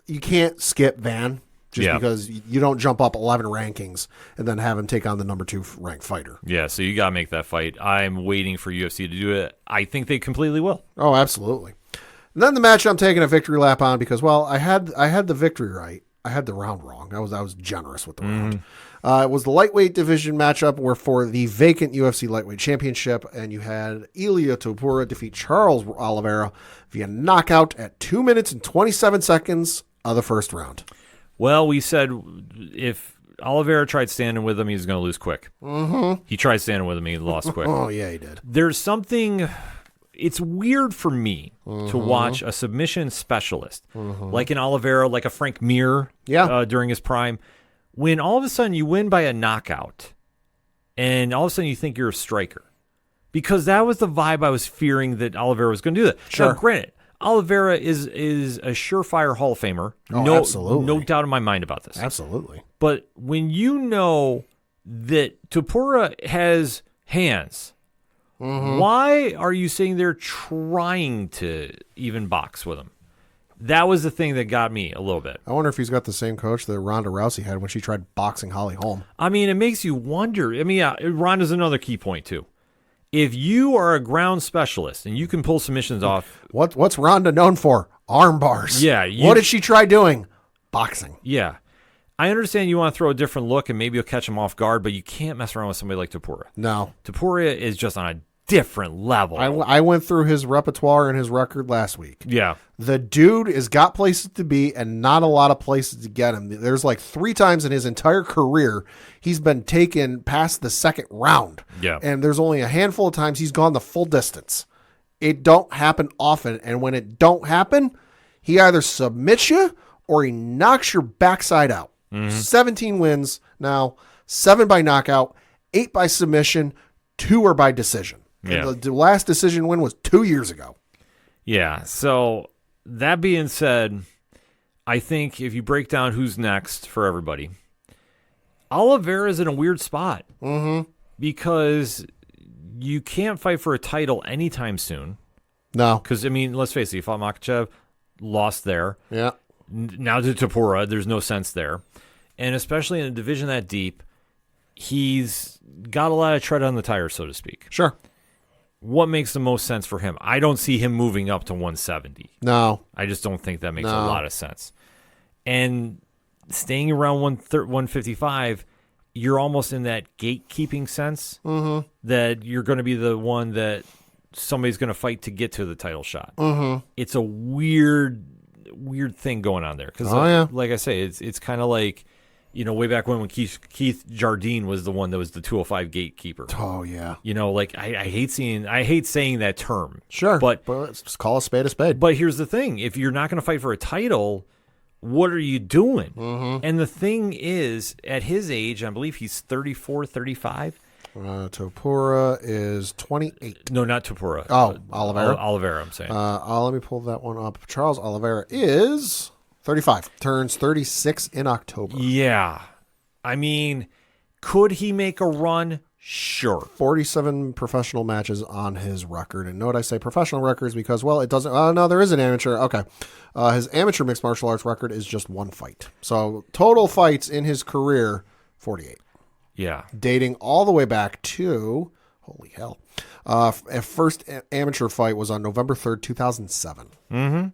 you can't skip Van just because you don't jump up 11 rankings and then have him take on the number 2 ranked fighter.
Yeah, so you got to make that fight. I'm waiting for UFC to do it. I think they completely will.
Oh, absolutely. And then the match I'm taking a victory lap on because, well, I had the victory right. I had the round wrong. I was generous with the round. It was the lightweight division matchup where for the vacant UFC lightweight championship, and you had Ilia Topuria defeat Charles Oliveira via knockout at 2 minutes and 27 seconds of the 1st round.
Well, we said if Oliveira tried standing with him, he was going to lose quick. Mm-hmm. He tried standing with him, he lost quick.
Oh, yeah, he did.
There's something... It's weird for me to watch a submission specialist like an Oliveira, like a Frank Mir during his prime, when all of a sudden you win by a knockout and all of a sudden you think you're a striker. Because that was the vibe I was fearing that Oliveira was going to do that.
Sure.
Now, granted, Oliveira is a surefire Hall of Famer.
Oh, absolutely.
No doubt in my mind about this.
Absolutely.
But when you know that Topuria has hands, why are you sitting there trying to even box with him? That was the thing that got me a little bit.
I wonder if he's got the same coach that Ronda Rousey had when she tried boxing Holly Holm.
I mean, it makes you wonder. I mean, yeah, Ronda's another key point, too. If you are a ground specialist and you can pull submissions off.
What's Ronda known for? Arm bars.
Yeah.
What did she try doing? Boxing.
Yeah. I understand you want to throw a different look and maybe you'll catch him off guard, but you can't mess around with somebody like Topuria.
No.
Topuria is just on a different level.
I went through his repertoire and his record last week.
Yeah.
The dude has got places to be and not a lot of places to get him. There's like 3 times in his entire career he's been taken past the second round.
Yeah.
And there's only a handful of times he's gone the full distance. It don't happen often. And when it don't happen, he either submits you or he knocks your backside out. 17 wins now, 7 by knockout, 8 by submission, 2 are by decision.
Yeah.
The last decision win was 2 years ago.
Yeah. So that being said, I think if you break down who's next for everybody, Oliveira's in a weird spot because you can't fight for a title anytime soon.
No.
Because, I mean, let's face it, you fought Makhachev, lost there.
Yeah.
Now to Topuria, there's no sense there. And especially in a division that deep, he's got a lot of tread on the tire, so to speak.
Sure.
What makes the most sense for him? I don't see him moving up to 170.
No.
I just don't think that makes a lot of sense. And staying around 155, you're almost in that gatekeeping sense that you're going to be the one that somebody's going to fight to get to the title shot. It's a weird thing going on there. Because, like I say, it's kind of like, you know, way back when Keith Jardine was the one that was the 205 gatekeeper.
Oh, yeah.
You know, like I hate saying that term.
Sure.
But
let's just call a spade a spade.
But here's the thing. If you're not going to fight for a title, what are you doing? And the thing is, at his age, I believe he's 34, 35.
Topuria is 28.
No, not Topuria.
Oh, Oliveira?
Oliveira, I'm saying.
Let me pull that one up. Charles Oliveira is 35. Turns 36 in October.
Yeah. I mean, could he make a run? Sure.
47 professional matches on his record. And note I say professional records because, well, it doesn't... no, there is an amateur. Okay. His amateur mixed martial arts record is just 1 fight. So total fights in his career, 48.
Yeah.
Dating all the way back to... Holy hell. First amateur fight was on November 3rd, 2007.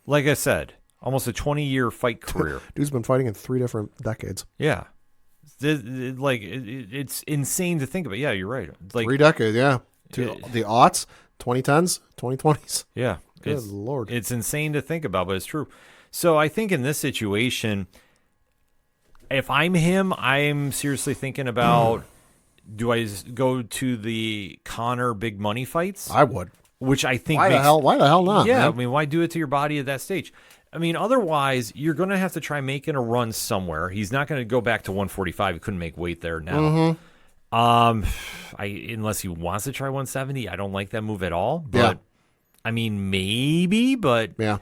Like I said, almost a 20-year fight career.
Dude's been fighting in 3 different decades.
Yeah. It's insane to think about. Yeah, you're right. Like
3 decades, yeah. The aughts, 2010s, 2020s.
Yeah.
Good Lord.
It's insane to think about, but it's true. So I think in this situation, if I'm him, I'm seriously thinking about, do I go to the Conor big money fights?
I would.
Which I think
Why the hell not?
Yeah,
man?
I mean, why do it to your body at that stage? I mean, otherwise, you're going to have to try making a run somewhere. He's not going to go back to 145. He couldn't make weight there now. Unless he wants to try 170. I don't like that move at all. But,
Yeah.
I mean, maybe, but
Yeah.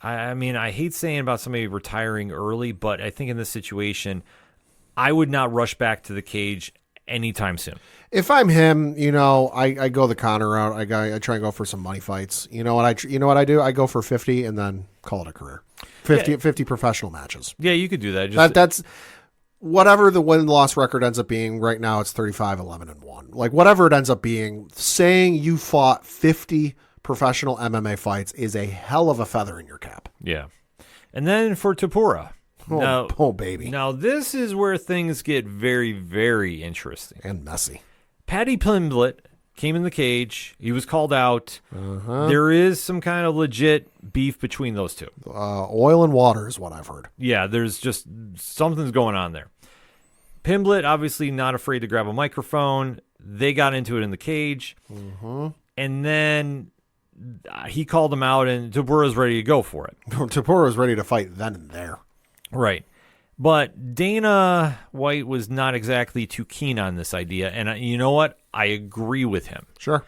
I mean, I hate saying about somebody retiring early, but I think in this situation, I would not rush back to the cage anytime soon.
If I'm him, you know, I go the Conor route. I try and go for some money fights. You know what I do? I go for 50 and then call it a career. 50 professional matches.
Yeah, you could do that.
That's whatever the win-loss record ends up being. Right now, it's 35-11-1. Like whatever it ends up being, saying you fought 50 professional MMA fights is a hell of a feather in your cap.
Yeah. And then for Topuria.
Oh, baby.
Now, this is where things get very, very interesting.
And messy.
Paddy Pimblett came in the cage. He was called out. There is some kind of legit beef between those two.
Oil and water is what I've heard.
Yeah, there's just something's going on there. Pimblett, obviously not afraid to grab a microphone. They got into it in the cage. And then he called him out, and Topuria's ready to go for it.
Topuria was ready to fight then and there.
Right. But Dana White was not exactly too keen on this idea. And you know what? I agree with him.
Sure.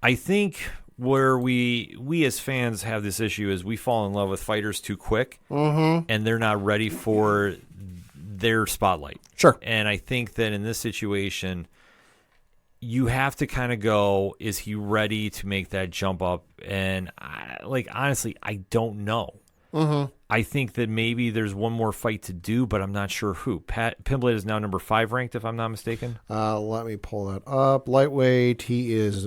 I think where we as fans have this issue is we fall in love with fighters too quick, and they're not ready for their spotlight.
Sure.
And I think that in this situation, you have to kind of go, is he ready to make that jump up? And honestly, I don't know. I think that maybe there's one more fight to do, but I'm not sure who. Pimblett is now number 5 ranked, if I'm not mistaken.
Let me pull that up. Lightweight, he's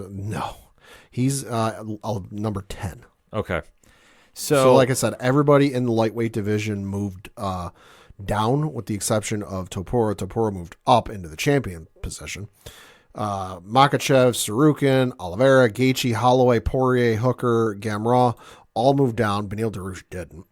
number 10.
Okay.
So like I said, everybody in the lightweight division moved down with the exception of Topuria. Topuria moved up into the champion position. Makhachev, Sarukin, Oliveira, Gaethje, Holloway, Poirier, Hooker, Gamrot all moved down. Beneil Dariush didn't.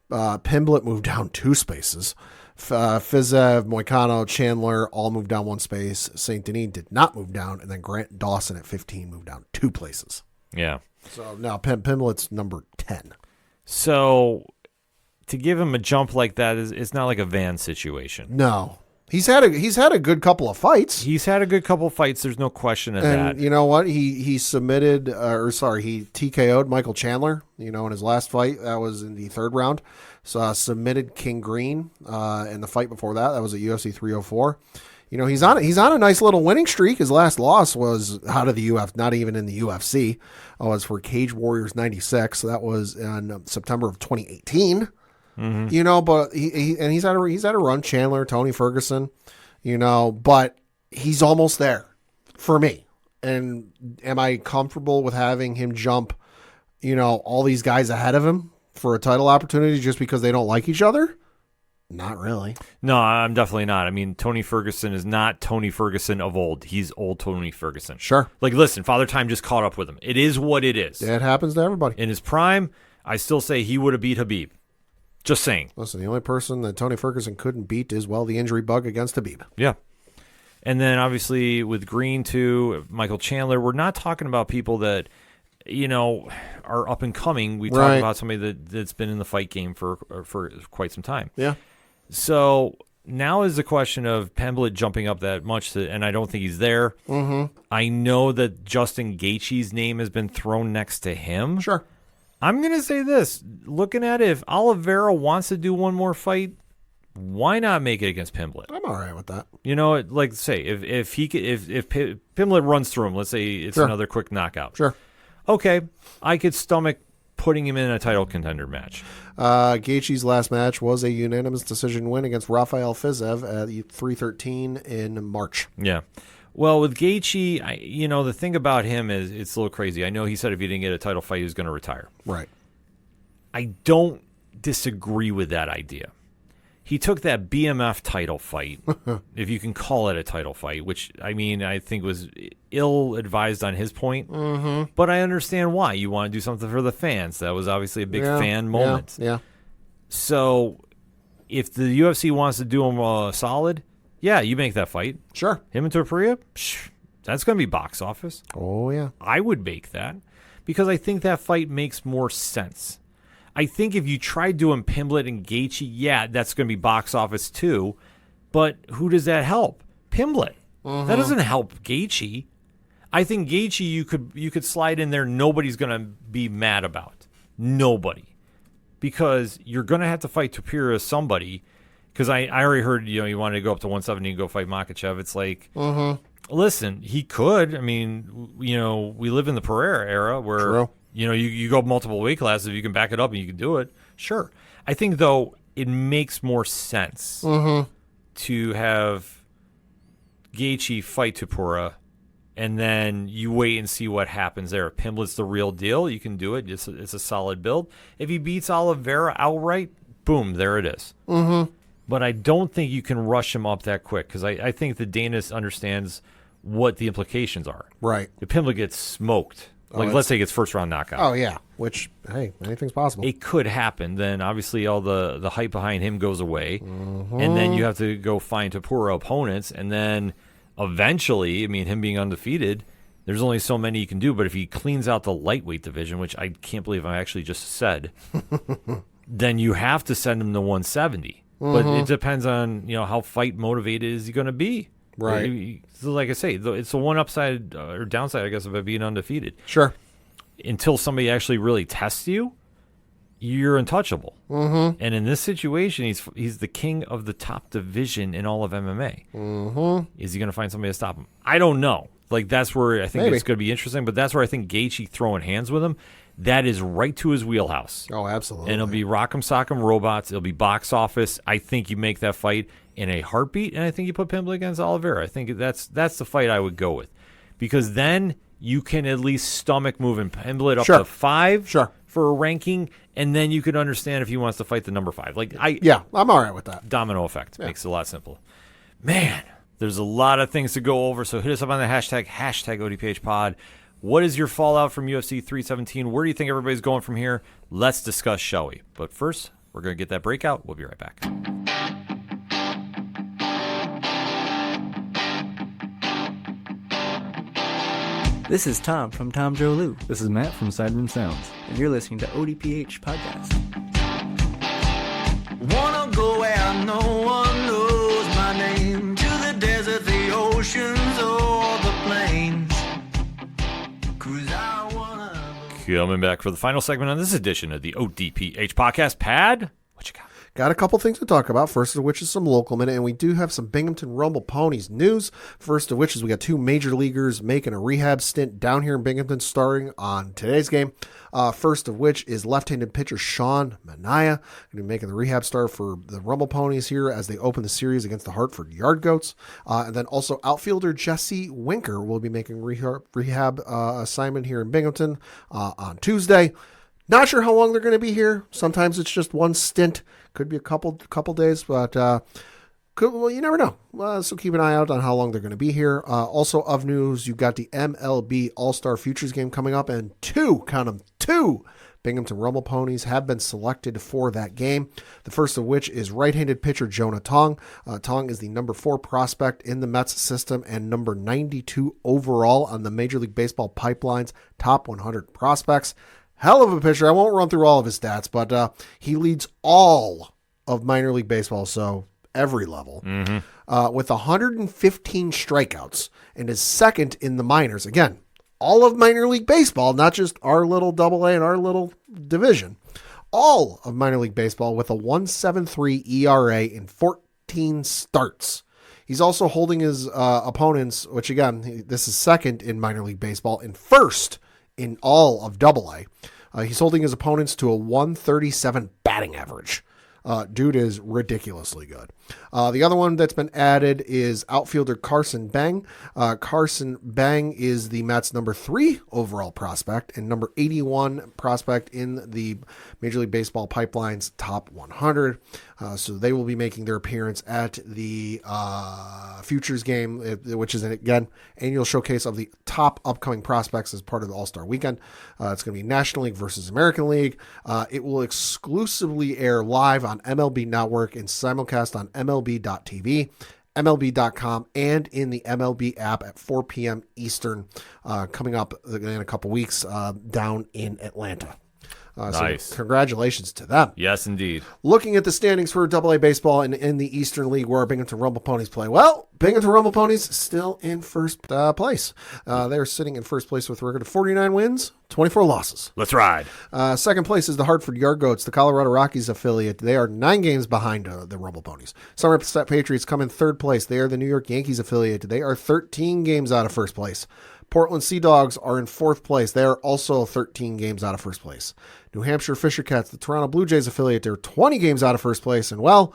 Pimblett moved down 2 spaces. Fiziev, Moicano, Chandler all moved down 1 space. St. Denis did not move down. And then Grant Dawson at 15 moved down 2 places.
Yeah.
So now Pimblett's number 10.
So to give him a jump like that it's not like a Van situation.
No. He's had a good couple of fights.
He's had a good couple of fights. There's no question of that.
And you know what? He TKO'd Michael Chandler, in his last fight. That was in the 3rd round. So submitted King Green in the fight before that. That was at UFC 304. He's on a nice little winning streak. His last loss was out of the UFC, not even in the UFC. It was for Cage Warriors 96. So that was in September of 2018. But he's had a run. Chandler, Tony Ferguson, but he's almost there for me. And am I comfortable with having him jump, all these guys ahead of him for a title opportunity just because they don't like each other? Not really.
No, I'm definitely not. I mean, Tony Ferguson is not Tony Ferguson of old. He's old Tony Ferguson.
Sure.
Listen, Father Time just caught up with him. It is what it is.
It happens to everybody.
In his prime, I still say he would have beat Habib. Just saying.
Listen, the only person that Tony Ferguson couldn't beat is, the injury bug against Habib.
Yeah. And then, obviously, with Green, too, Michael Chandler, we're not talking about people that, are up and coming. We talk about somebody that's been in the fight game for quite some time.
Yeah.
So now is the question of Pimblett jumping up that much, and I don't think he's there. I know that Justin Gaethje's name has been thrown next to him.
Sure.
I'm going to say this. Looking at it, if Oliveira wants to do one more fight, why not make it against Pimblett?
I'm all right with that.
Say, if Pimblett runs through him, let's say it's another quick knockout.
Sure.
Okay, I could stomach putting him in a title contender match.
Gaethje's last match was a unanimous decision win against Rafael Fiziev at 313 in March.
Yeah. Well, with Gaethje, the thing about him is it's a little crazy. I know he said if he didn't get a title fight, he was going to retire.
Right.
I don't disagree with that idea. He took that BMF title fight, if you can call it a title fight, which, I think was ill-advised on his point. But I understand why. You want to do something for the fans. That was obviously a big fan moment.
Yeah.
So if the UFC wants to do him solid, yeah, you make that fight.
Sure.
Him and Topuria, that's going to be box office.
Oh, yeah.
I would make that because I think that fight makes more sense. I think if you try doing Pimblett and Gaethje, yeah, that's going to be box office too. But who does that help? Pimblett. That doesn't help Gaethje. I think Gaethje you could slide in there. Nobody's going to be mad about. Nobody. Because you're going to have to fight Topuria somebody. Because I already heard, you wanted to go up to 170 and go fight Makhachev. It's like, listen, he could. We live in the Pereira era where,
True.
You go multiple weight classes. If you can back it up and you can do it, sure. I think, though, it makes more sense to have Gaethje fight Topuria, and then you wait and see what happens there. If Pimblett's the real deal, you can do it. It's a solid build. If he beats Oliveira outright, boom, there it is. But I don't think you can rush him up that quick because I think the Dana understands what the implications are.
Right.
If Pimblett gets smoked, let's say he gets first round knockout.
Oh, yeah. Which, hey, anything's possible.
It could happen. Then obviously all the hype behind him goes away. And then you have to go find Topuria opponents. And then eventually, him being undefeated, there's only so many you can do. But if he cleans out the lightweight division, which I can't believe I actually just said, then you have to send him to 170. But it depends on, how fight motivated is he going to be.
Right.
So like I say, it's the one upside or downside, I guess, of it being undefeated.
Sure.
until somebody actually really tests you, you're untouchable. Mm-hmm. And in this situation, he's the king of the top division in all of MMA. Mm-hmm. Is he going to find somebody to stop him? I don't know. Like, that's where I think it's going to be interesting, but that's where I think Gaethje throwing hands with him, that is right to his wheelhouse.
Oh, absolutely.
And it'll be rock'em sock'em robots. It'll be box office. I think you make that fight in a heartbeat, and I think you put Pimblett against Oliveira. I think that's the fight I would go with, because then you can at least stomach moving Pimblett up to 5 for a ranking, and then you could understand if he wants to fight the number 5.
I'm all right with that.
Domino effect makes it a lot simpler. Man, there's a lot of things to go over, so hit us up on the hashtag ODPHpod. What is your fallout from UFC 317? Where do you think everybody's going from here? Let's discuss, shall we? But first, we're going to get that breakout. We'll be right back.
This is Tom from Tom Joe Lou,
This is Matt from Sideroom Sounds.
and you're listening to ODPH Podcast.
Wanna go where no one knows my name, to the desert, the oceans, or the plains. 'Cause I wanna
Coming back for the final segment on this edition of the ODPH Podcast. Pad, what you got?
Got a couple things to talk about, first of which is some local minute, and we do have some Binghamton Rumble Ponies news. First of which is we got 2 major leaguers making a rehab stint down here in Binghamton starting on today's game. First of which is left-handed pitcher Sean Manaea, going to be making the rehab start for the Rumble Ponies here as they open the series against the Hartford Yard Goats. And then also outfielder Jesse Winker will be making rehab assignment here in Binghamton on Tuesday. Not sure how long they're going to be here. Sometimes it's just one stint. Could be a couple days, but you never know. So keep an eye out on how long they're going to be here. Also of news, you've got the MLB All-Star Futures game coming up, and 2 Binghamton Rumble Ponies have been selected for that game. The first of which is right-handed pitcher Jonah Tong. Tong is the number 4 prospect in the Mets system and number 92 overall on the Major League Baseball Pipeline's top 100 prospects. Hell of a pitcher. I won't run through all of his stats, but he leads all of minor league baseball, so every level, with 115 strikeouts, and is second in the minors. Again, all of minor league baseball, not just our little AA and our little division. All of minor league baseball with a 1.73 ERA in 14 starts. He's also holding his opponents, which again, this is second in minor league baseball, and first in all of AA. He's holding his opponents to a 137 batting average. Dude is ridiculously good. The other one that's been added is outfielder Carson Bang. Carson Bang is the Mets' number 3 overall prospect and number 81 prospect in the Major League Baseball Pipeline's top 100. So they will be making their appearance at the Futures game, which is, again, annual showcase of the top upcoming prospects as part of the All-Star Weekend. It's going to be National League versus American League. It will exclusively air live on MLB Network and simulcast on MLB.tv, MLB.com, and in the MLB app at 4 p.m. Eastern, coming up in a couple weeks down in Atlanta.
Nice.
So congratulations to them.
Yes, indeed.
Looking at the standings for AA baseball in the Eastern League where our Binghamton Rumble Ponies play. Well, Binghamton Rumble Ponies still in first place. They're sitting in first place with a record of 49 wins, 24 losses.
Let's ride.
Second place is the Hartford Yard Goats, the Colorado Rockies affiliate. They are 9 games behind the Rumble Ponies. Somerset Patriots come in third place. They are the New York Yankees affiliate. They are 13 games out of first place. Portland Sea Dogs are in fourth place. They are also 13 games out of first place. New Hampshire Fisher Cats, the Toronto Blue Jays affiliate, they're 20 games out of first place. And, well,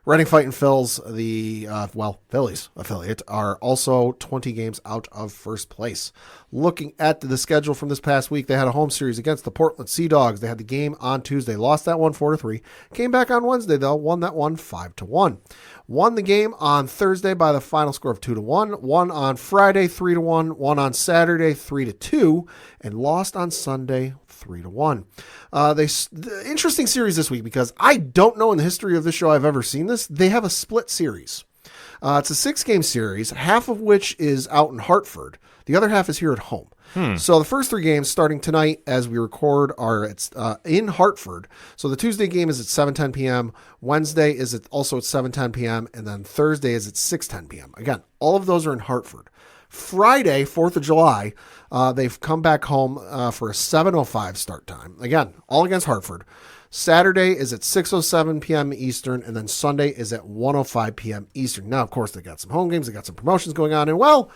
Reading Fighting Phils, the Phillies affiliate, are also 20 games out of first place. Looking at the schedule from this past week, they had a home series against the Portland Sea Dogs. They had the game on Tuesday, lost that one 4-3. Came back on Wednesday, though, won that one 5-1. Won the game on Thursday by the final score of 2-1. Won on Friday 3-1. Won on Saturday 3-2, and lost on Sunday 3-1. The interesting series this week, because I don't know in the history of this show I've ever seen this. They have a split series. It's a 6-game series, half of which is out in Hartford. The other half is here at home. So the first 3 games starting tonight as we record are in Hartford. So the Tuesday game is at 7:10 p.m. Wednesday is also at 7:10 p.m. And then Thursday is at 6:10 p.m. Again, all of those are in Hartford. Friday, 4th of July, they've come back home for a 7:05 start time. Again, all against Hartford. Saturday is at 6:07 p.m. Eastern, and then Sunday is at 1:05 p.m. Eastern. Now, of course, they got some home games, they got some promotions going on, and well,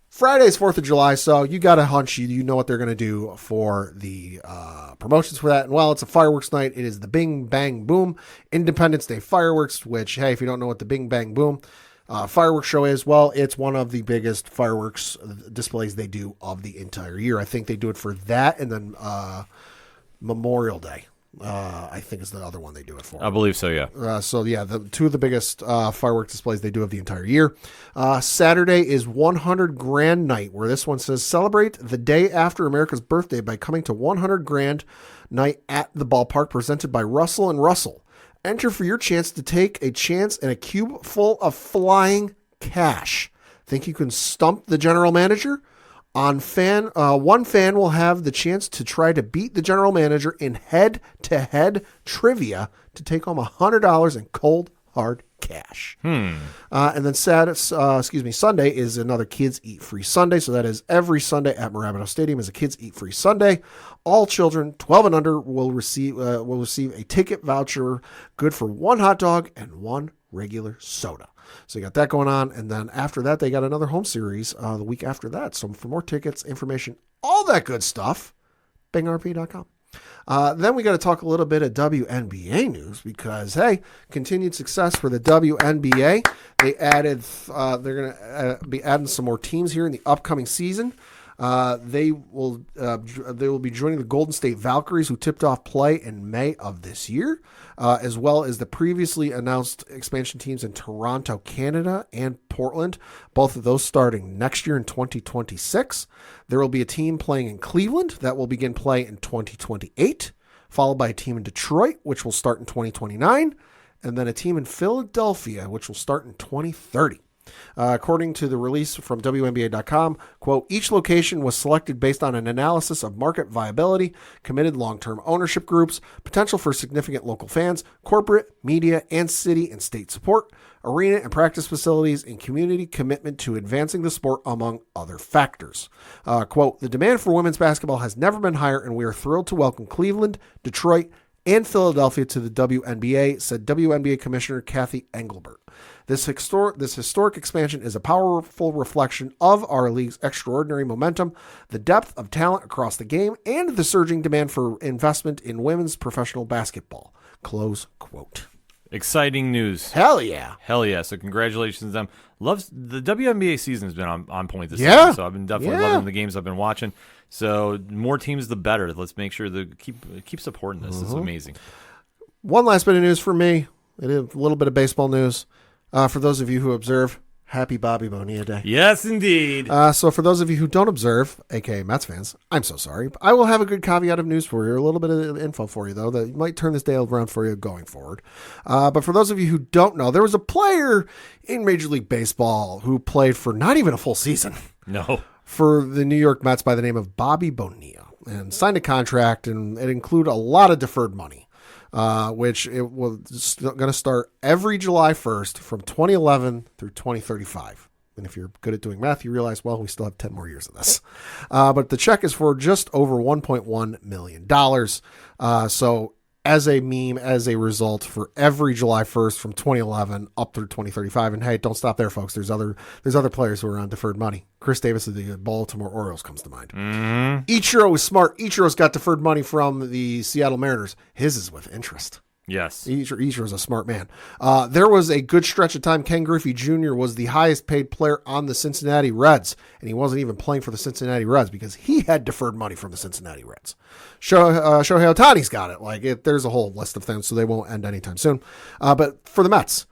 Friday's 4th of July, so you got a hunch. You know what they're going to do for the promotions for that. And well, it's a fireworks night. It is the Bing Bang Boom Independence Day fireworks, which, hey, if you don't know what the Bing Bang Boom fireworks show is, well, it's one of the biggest fireworks displays they do of the entire year. I think they do it for that and then Memorial Day. I think is the other one they do it for.
I believe so, yeah.
The two of the biggest fireworks displays they do of the entire year. Saturday is 100 Grand Night, where this one says, celebrate the day after America's birthday by coming to 100 Grand Night at the ballpark, presented by Russell & Russell. Enter for your chance to take a chance in a cube full of flying cash. Think you can stump the general manager? One fan will have the chance to try to beat the general manager in head-to-head trivia to take home $100 in cold, hard cash. And then Sunday is another Kids Eat Free Sunday. So that is every Sunday at Mirabito Stadium is a Kids Eat Free Sunday. All children 12 and under will receive a ticket voucher good for 1 hot dog and 1 regular soda. So you got that going on. And then after that, they got another home series the week after that. So for more tickets, information, all that good stuff, bingrp.com. Then we got to talk a little bit of WNBA news because, hey, continued success for the WNBA. They added, they're going to be adding some more teams here in the upcoming season. They will be joining the Golden State Valkyries, who tipped off play in May of this year, as well as the previously announced expansion teams in Toronto, Canada, and Portland, both of those starting next year in 2026. There will be a team playing in Cleveland that will begin play in 2028, followed by a team in Detroit, which will start in 2029, and then a team in Philadelphia, which will start in 2030. According to the release from WNBA.com, quote, each location was selected based on an analysis of market viability, committed long-term ownership groups, potential for significant local fans, corporate, media, and city and state support, arena and practice facilities, and community commitment to advancing the sport, among other factors. Quote, the demand for women's basketball has never been higher, and we are thrilled to welcome Cleveland, Detroit, and Philadelphia to the WNBA, said WNBA Commissioner Kathy Engelbert. This historic expansion is a powerful reflection of our league's extraordinary momentum, the depth of talent across the game, and the surging demand for investment in women's professional basketball. Close quote.
Exciting news.
Hell yeah.
Hell yeah. So congratulations to them. The WNBA season has been on point this season, so I've been definitely loving the games I've been watching. So more teams, the better. Let's make sure to keep supporting this. It's amazing.
One last bit of news for me. It is a little bit of baseball news. For those of you who observe, happy Bobby Bonilla Day.
Yes, indeed.
So for those of you who don't observe, aka Mets fans, I'm so sorry. I will have a good caveat of news for you, a little bit of info for you, though, that might turn this day around for you going forward. But for those of you who don't know, there was a player in Major League Baseball who played for not even a full season.
No.
For the New York Mets by the name of Bobby Bonilla, and signed a contract, and it included a lot of deferred money. Which it was going to start every July 1st from 2011 through 2035. And if you're good at doing math, you realize, well, we still have 10 more years of this. But the check is for just over $1.1 million. So as a meme, as a result, for every July 1st from 2011 up through 2035. And hey, don't stop there, folks. There's other players who are on deferred money. Chris Davis of the Baltimore Orioles comes to mind. Ichiro is smart. Ichiro's got deferred money from the Seattle Mariners. His is with interest.
Yes.
Ichiro's a smart man. There was a good stretch of time Ken Griffey Jr. was the highest paid player on the Cincinnati Reds, and he wasn't even playing for the Cincinnati Reds because he had deferred money from the Cincinnati Reds. Shohei Ohtani's got it. There's a whole list of things, so they won't end anytime soon. But for the Mets,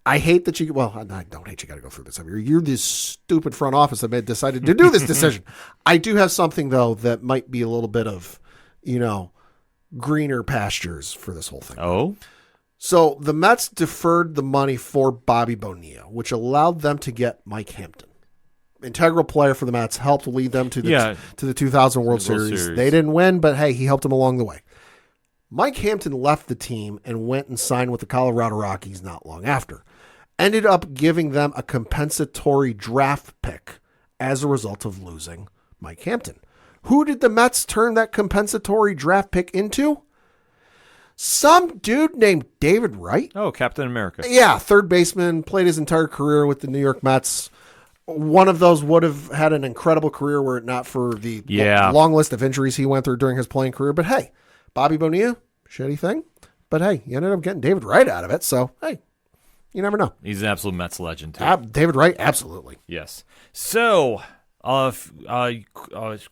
I hate that I don't hate you got to go through this. You're this stupid front office that decided to do this decision. I do have something, though, that might be a little bit of, greener pastures for this whole thing.
Oh?
So the Mets deferred the money for Bobby Bonilla, which allowed them to get Mike Hampton. Integral player for the Mets, helped lead them to the 2000 World Series. They didn't win, but hey, he helped them along the way. Mike Hampton left the team and went and signed with the Colorado Rockies not long after. Ended up giving them a compensatory draft pick as a result of losing Mike Hampton. Who did the Mets turn that compensatory draft pick into? Some dude named David Wright.
Oh, Captain America.
Yeah, third baseman, played his entire career with the New York Mets. One of those would have had an incredible career were it not for the long list of injuries he went through during his playing career. But hey, Bobby Bonilla, shitty thing. But hey, you ended up getting David Wright out of it. So, hey, you never know.
He's an absolute Mets legend, too.
David Wright, absolutely.
Yes. So,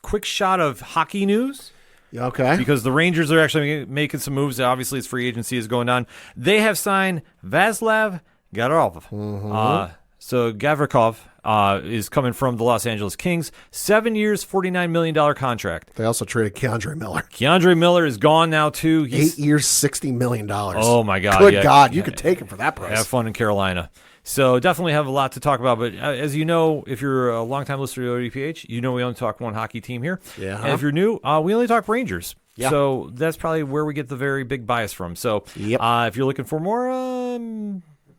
quick shot of hockey news.
Okay.
Because the Rangers are actually making some moves. Obviously, as free agency is going on. They have signed Václav Gavrikov. So Gavrikov is coming from the Los Angeles Kings. 7 years, $49 million contract.
They also traded Keandre Miller.
Keandre Miller is gone now, too.
8 years, $60 million.
Oh, my God.
Good God, you could take him for that price.
Have fun in Carolina. So definitely have a lot to talk about. But as you know, if you're a longtime listener to ODPH, you know we only talk one hockey team here.
Yeah.
And if you're new, we only talk Rangers.
Yeah.
So that's probably where we get the very big bias from. So if you're looking for more,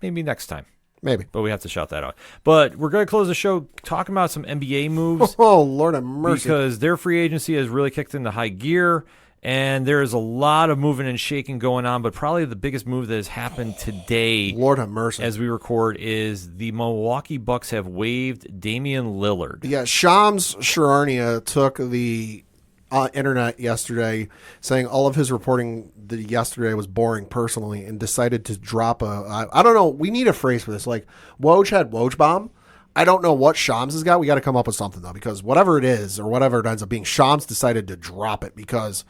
maybe next time.
Maybe.
But we have to shout that out. But we're going to close the show talking about some NBA moves.
Oh, Lord have mercy.
Because their free agency has really kicked into high gear. And there is a lot of moving and shaking going on, but probably the biggest move that has happened today,
Lord have mercy,
as we record, is the Milwaukee Bucks have waived Damian Lillard.
Yeah, Shams Charania took the internet yesterday, saying all of his reporting yesterday was boring personally, and decided to drop I don't know, we need a phrase for this, like Woj had Woj bomb. I don't know what Shams has got. We got to come up with something, though, because whatever it is, or whatever it ends up being, Shams decided to drop it because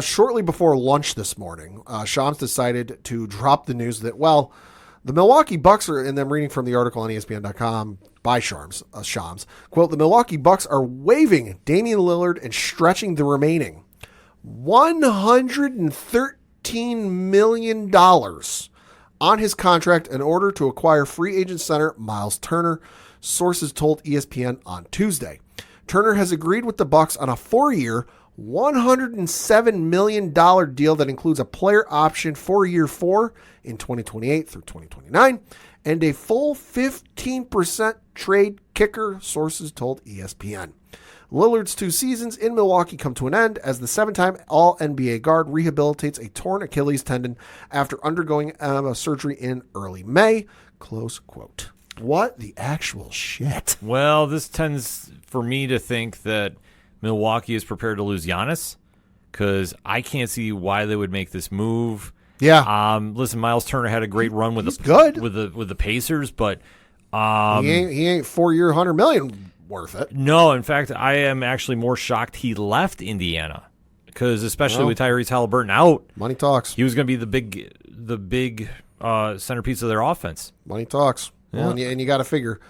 shortly before lunch this morning, Shams decided to drop the news that, well, the Milwaukee Bucks are, and I'm reading from the article on ESPN.com by Shams, quote, the Milwaukee Bucks are waiving Damian Lillard and stretching the remaining $113 million on his contract in order to acquire free agent center Miles Turner, sources told ESPN on Tuesday. Turner has agreed with the Bucks on a 4-year, $107 million deal that includes a player option for year 4 in 2028 through 2029 and a full 15% trade kicker, sources told ESPN. Lillard's 2 seasons in Milwaukee come to an end as the 7-time All-NBA guard rehabilitates a torn Achilles tendon after undergoing a surgery in early May. Close quote. What the actual shit?
Well, this tends for me to think that Milwaukee is prepared to lose Giannis because I can't see why they would make this move.
Yeah.
Listen, Miles Turner had a great run with the Pacers, but
he ain't 4-year $100 million worth it.
No, in fact, I am actually more shocked he left Indiana because, especially with Tyrese Halliburton out,
money talks.
He was going to be the big centerpiece of their offense.
Money talks.
Yeah.
Well, and you got to figure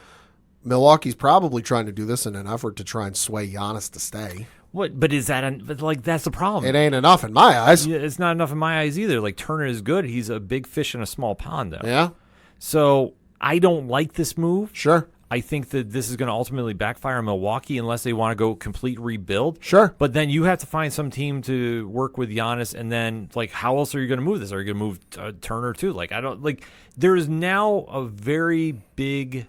Milwaukee's probably trying to do this in an effort to try and sway Giannis to stay.
What? But is that that's the problem?
It ain't enough in my eyes.
Yeah, it's not enough in my eyes either. Like Turner is good. He's a big fish in a small pond, though.
Yeah.
So I don't like this move.
Sure.
I think that this is going to ultimately backfire on Milwaukee unless they want to go complete rebuild.
Sure.
But then you have to find some team to work with Giannis, and then, like, how else are you going to move this? Are you going to move Turner, too? Like, there is now a very big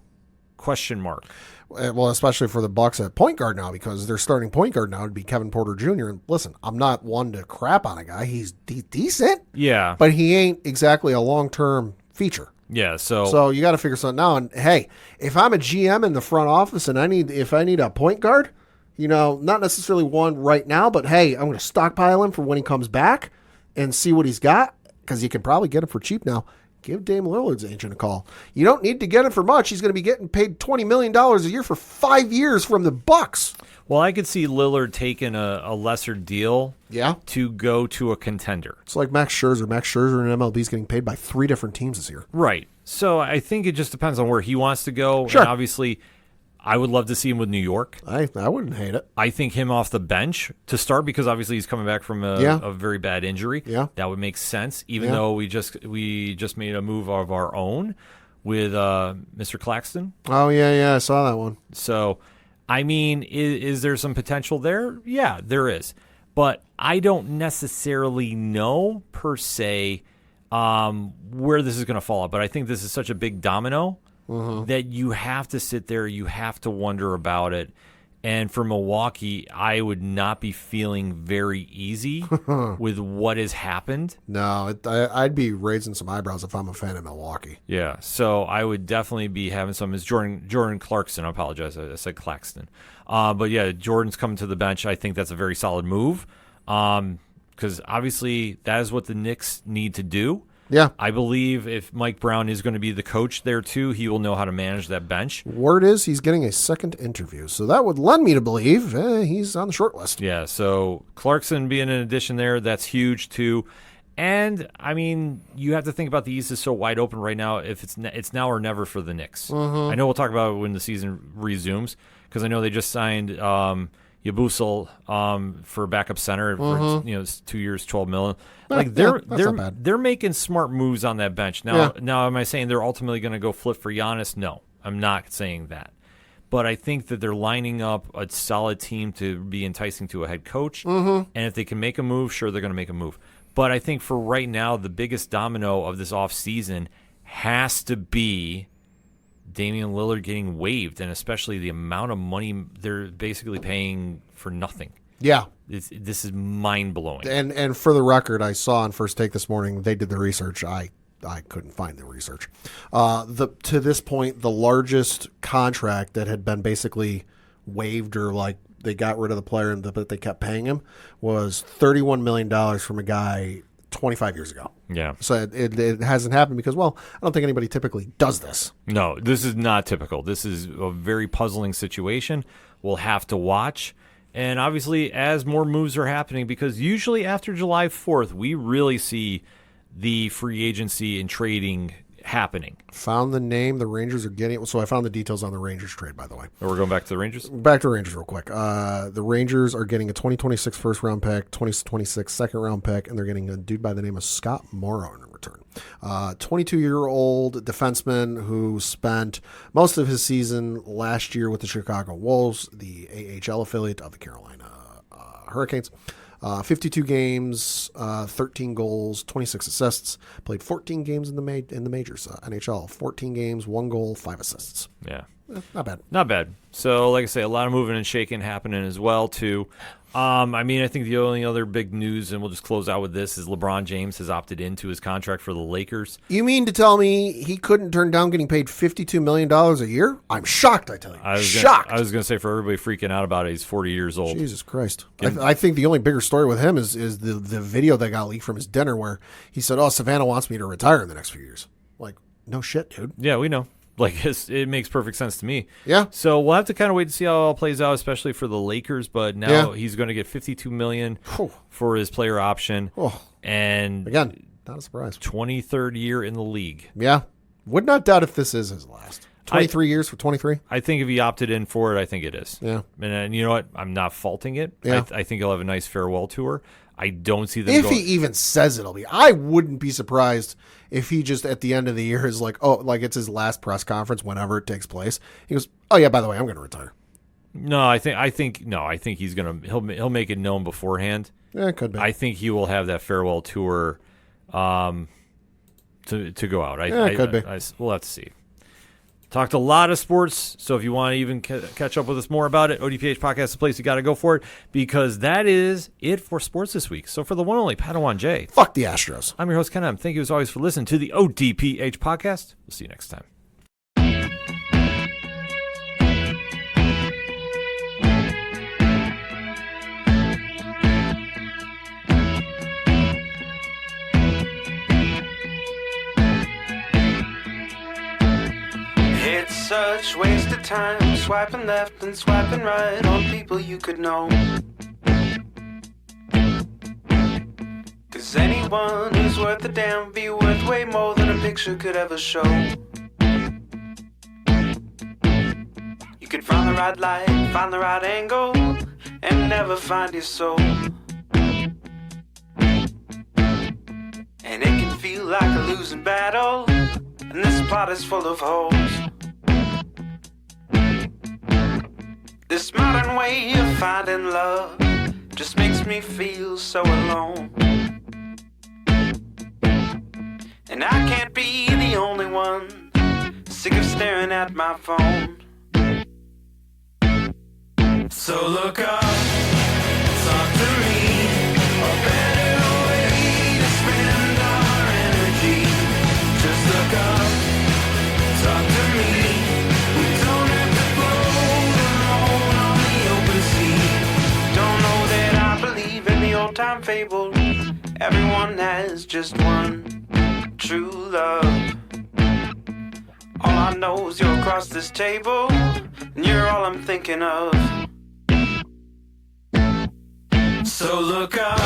question mark.
Well, especially for the Bucks at point guard now, because their starting point guard now would be Kevin Porter Jr. And listen, I'm not one to crap on a guy. He's decent.
Yeah.
But he ain't exactly a long-term feature.
Yeah,
so you got to figure something out. And hey, if I'm a GM in the front office and if I need a point guard, not necessarily one right now, but hey, I'm going to stockpile him for when he comes back and see what he's got, because you can probably get him for cheap now. Give Dame Lillard's agent a call. You don't need to get him for much. He's going to be getting paid $20 million a year for 5 years from the Bucks.
Well, I could see Lillard taking a lesser deal to go to a contender.
It's like Max Scherzer. Max Scherzer in MLB is getting paid by 3 different teams this year.
Right. So I think it just depends on where he wants to go.
Sure.
And obviously, I would love to see him with New York.
I wouldn't hate it.
I think him off the bench to start, because obviously he's coming back from a very bad injury.
Yeah.
That would make sense, even though we just made a move of our own with Mr. Claxton.
Oh, yeah, I saw that one.
So, I mean, is there some potential there? Yeah, there is. But I don't necessarily know, per se, where this is going to fall out. But I think this is such a big domino that you have to sit there, you have to wonder about it. And for Milwaukee, I would not be feeling very easy with what has happened.
No, I'd be raising some eyebrows if I'm a fan of Milwaukee.
Yeah, so I would definitely be having some. It's Jordan Clarkson. I apologize. I said Claxton. But yeah, Jordan's coming to the bench. I think that's a very solid move because obviously that is what the Knicks need to do.
Yeah.
I believe if Mike Brown is going to be the coach there too, he will know how to manage that bench.
Word is he's getting a second interview, so that would lend me to believe he's on the short list.
Yeah, so Clarkson being an addition there, that's huge too. And, I mean, you have to think about the East is so wide open right now. If it's now or never for the Knicks. I know we'll talk about it when the season resumes because I know they just signed Yabusel for backup center for 2 years, $12 million. Like they're making smart moves on that bench. Now am I saying they're ultimately going to go flip for Giannis? No, I'm not saying that. But I think that they're lining up a solid team to be enticing to a head coach. And if they can make a move, sure, they're going to make a move. But I think for right now, the biggest domino of this offseason has to be Damian Lillard getting waived, and especially the amount of money they're basically paying for nothing. Yeah. This is mind-blowing.
And for the record, I saw on First Take this morning, they did the research. I couldn't find the research. To this point, the largest contract that had been basically waived or like they got rid of the player but they kept paying him was $31 million from a guy 25 years ago.
Yeah.
So it hasn't happened because, well, I don't think anybody typically does this.
No, this is not typical. This is a very puzzling situation. We'll have to watch. And obviously, as more moves are happening, because usually after July 4th, we really see the free agency and trading happening.
Found the name the Rangers are getting. So I found the details on the Rangers trade, by the way.
Oh, we're going back to the Rangers?
Back to the Rangers real quick. The Rangers are getting a 2026 first-round pick, 2026 second-round pick, and they're getting a dude by the name of Scott Morrow in return. 22-year-old defenseman who spent most of his season last year with the Chicago Wolves, the AHL affiliate of the Carolina Hurricanes. 52 games, 13 goals, 26 assists. Played 14 games in the majors, NHL. 14 games, 1 goal, 5 assists.
Yeah.
Not bad.
Not bad. So, like I say, a lot of moving and shaking happening as well, too. I mean, I think the only other big news, and we'll just close out with this, is LeBron James has opted into his contract for the Lakers.
You mean to tell me he couldn't turn down getting paid $52 million a year? I'm shocked, I tell you. Shocked.
I was going to say, for everybody freaking out about it, he's 40 years old.
Jesus Christ. I think the only bigger story with him is the video that got leaked from his dinner where he said, Savannah wants me to retire in the next few years. Like, no shit, dude.
Yeah, we know. Like, it makes perfect sense to me.
Yeah.
So we'll have to kind of wait to see how it all plays out, especially for the Lakers. But now he's going to get $52 million for his player option. And
again, not a surprise.
23rd year in the league.
Yeah. Would not doubt if this is his last. 23 years for 23?
I think if he opted in for it, I think it is.
Yeah.
And you know what? I'm not faulting it.
Yeah.
I think he'll have a nice farewell tour. I don't see them
if he even says it'll be. I wouldn't be surprised if he just at the end of the year is like, like it's his last press conference whenever it takes place. He goes, "Oh yeah, by the way, I'm going to retire."
No, I think he's going to he'll make it known beforehand.
Yeah, it could be.
I think he will have that farewell tour to go out.
It could be.
We'll have to see. Talked a lot of sports, so if you want to even catch up with us more about it, ODPH Podcast is the place you got to go for it, because that is it for sports this week. So for the one and only Padawan J.
Fuck the Astros.
I'm your host, Ken M. Thank you as always for listening to the ODPH Podcast. We'll see you next time.
Such waste of time, swiping left and swiping right on people you could know. 'Cause anyone who's worth a damn be worth way more than a picture could ever show. You could find the right light, find the right angle, and never find your soul. And it can feel like a losing battle, and this plot is full of holes. This modern way of finding love just makes me feel so alone. And I can't be the only one sick of staring at my phone. So look up, talk to me, a better way to spend our energy. Just look up, talk to me. We don't have to float alone on the open sea. Don't know that I believe in the old time fable. Everyone has just one true love. All I know is you're across this table, and you're all I'm thinking of. So look up,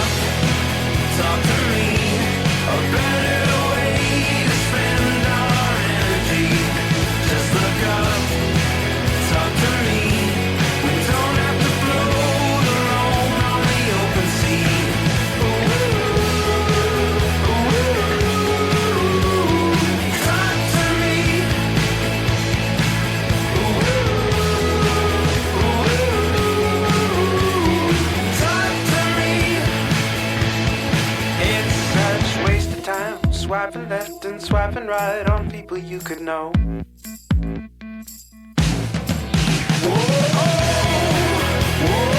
talk to me, a better way to spend our energy. Just look up, talk to me. We don't have to float alone on the open sea. Talk to me. Talk to me. It's such waste of time, swiping left and swiping right on people you could know. Whoa, whoa, whoa.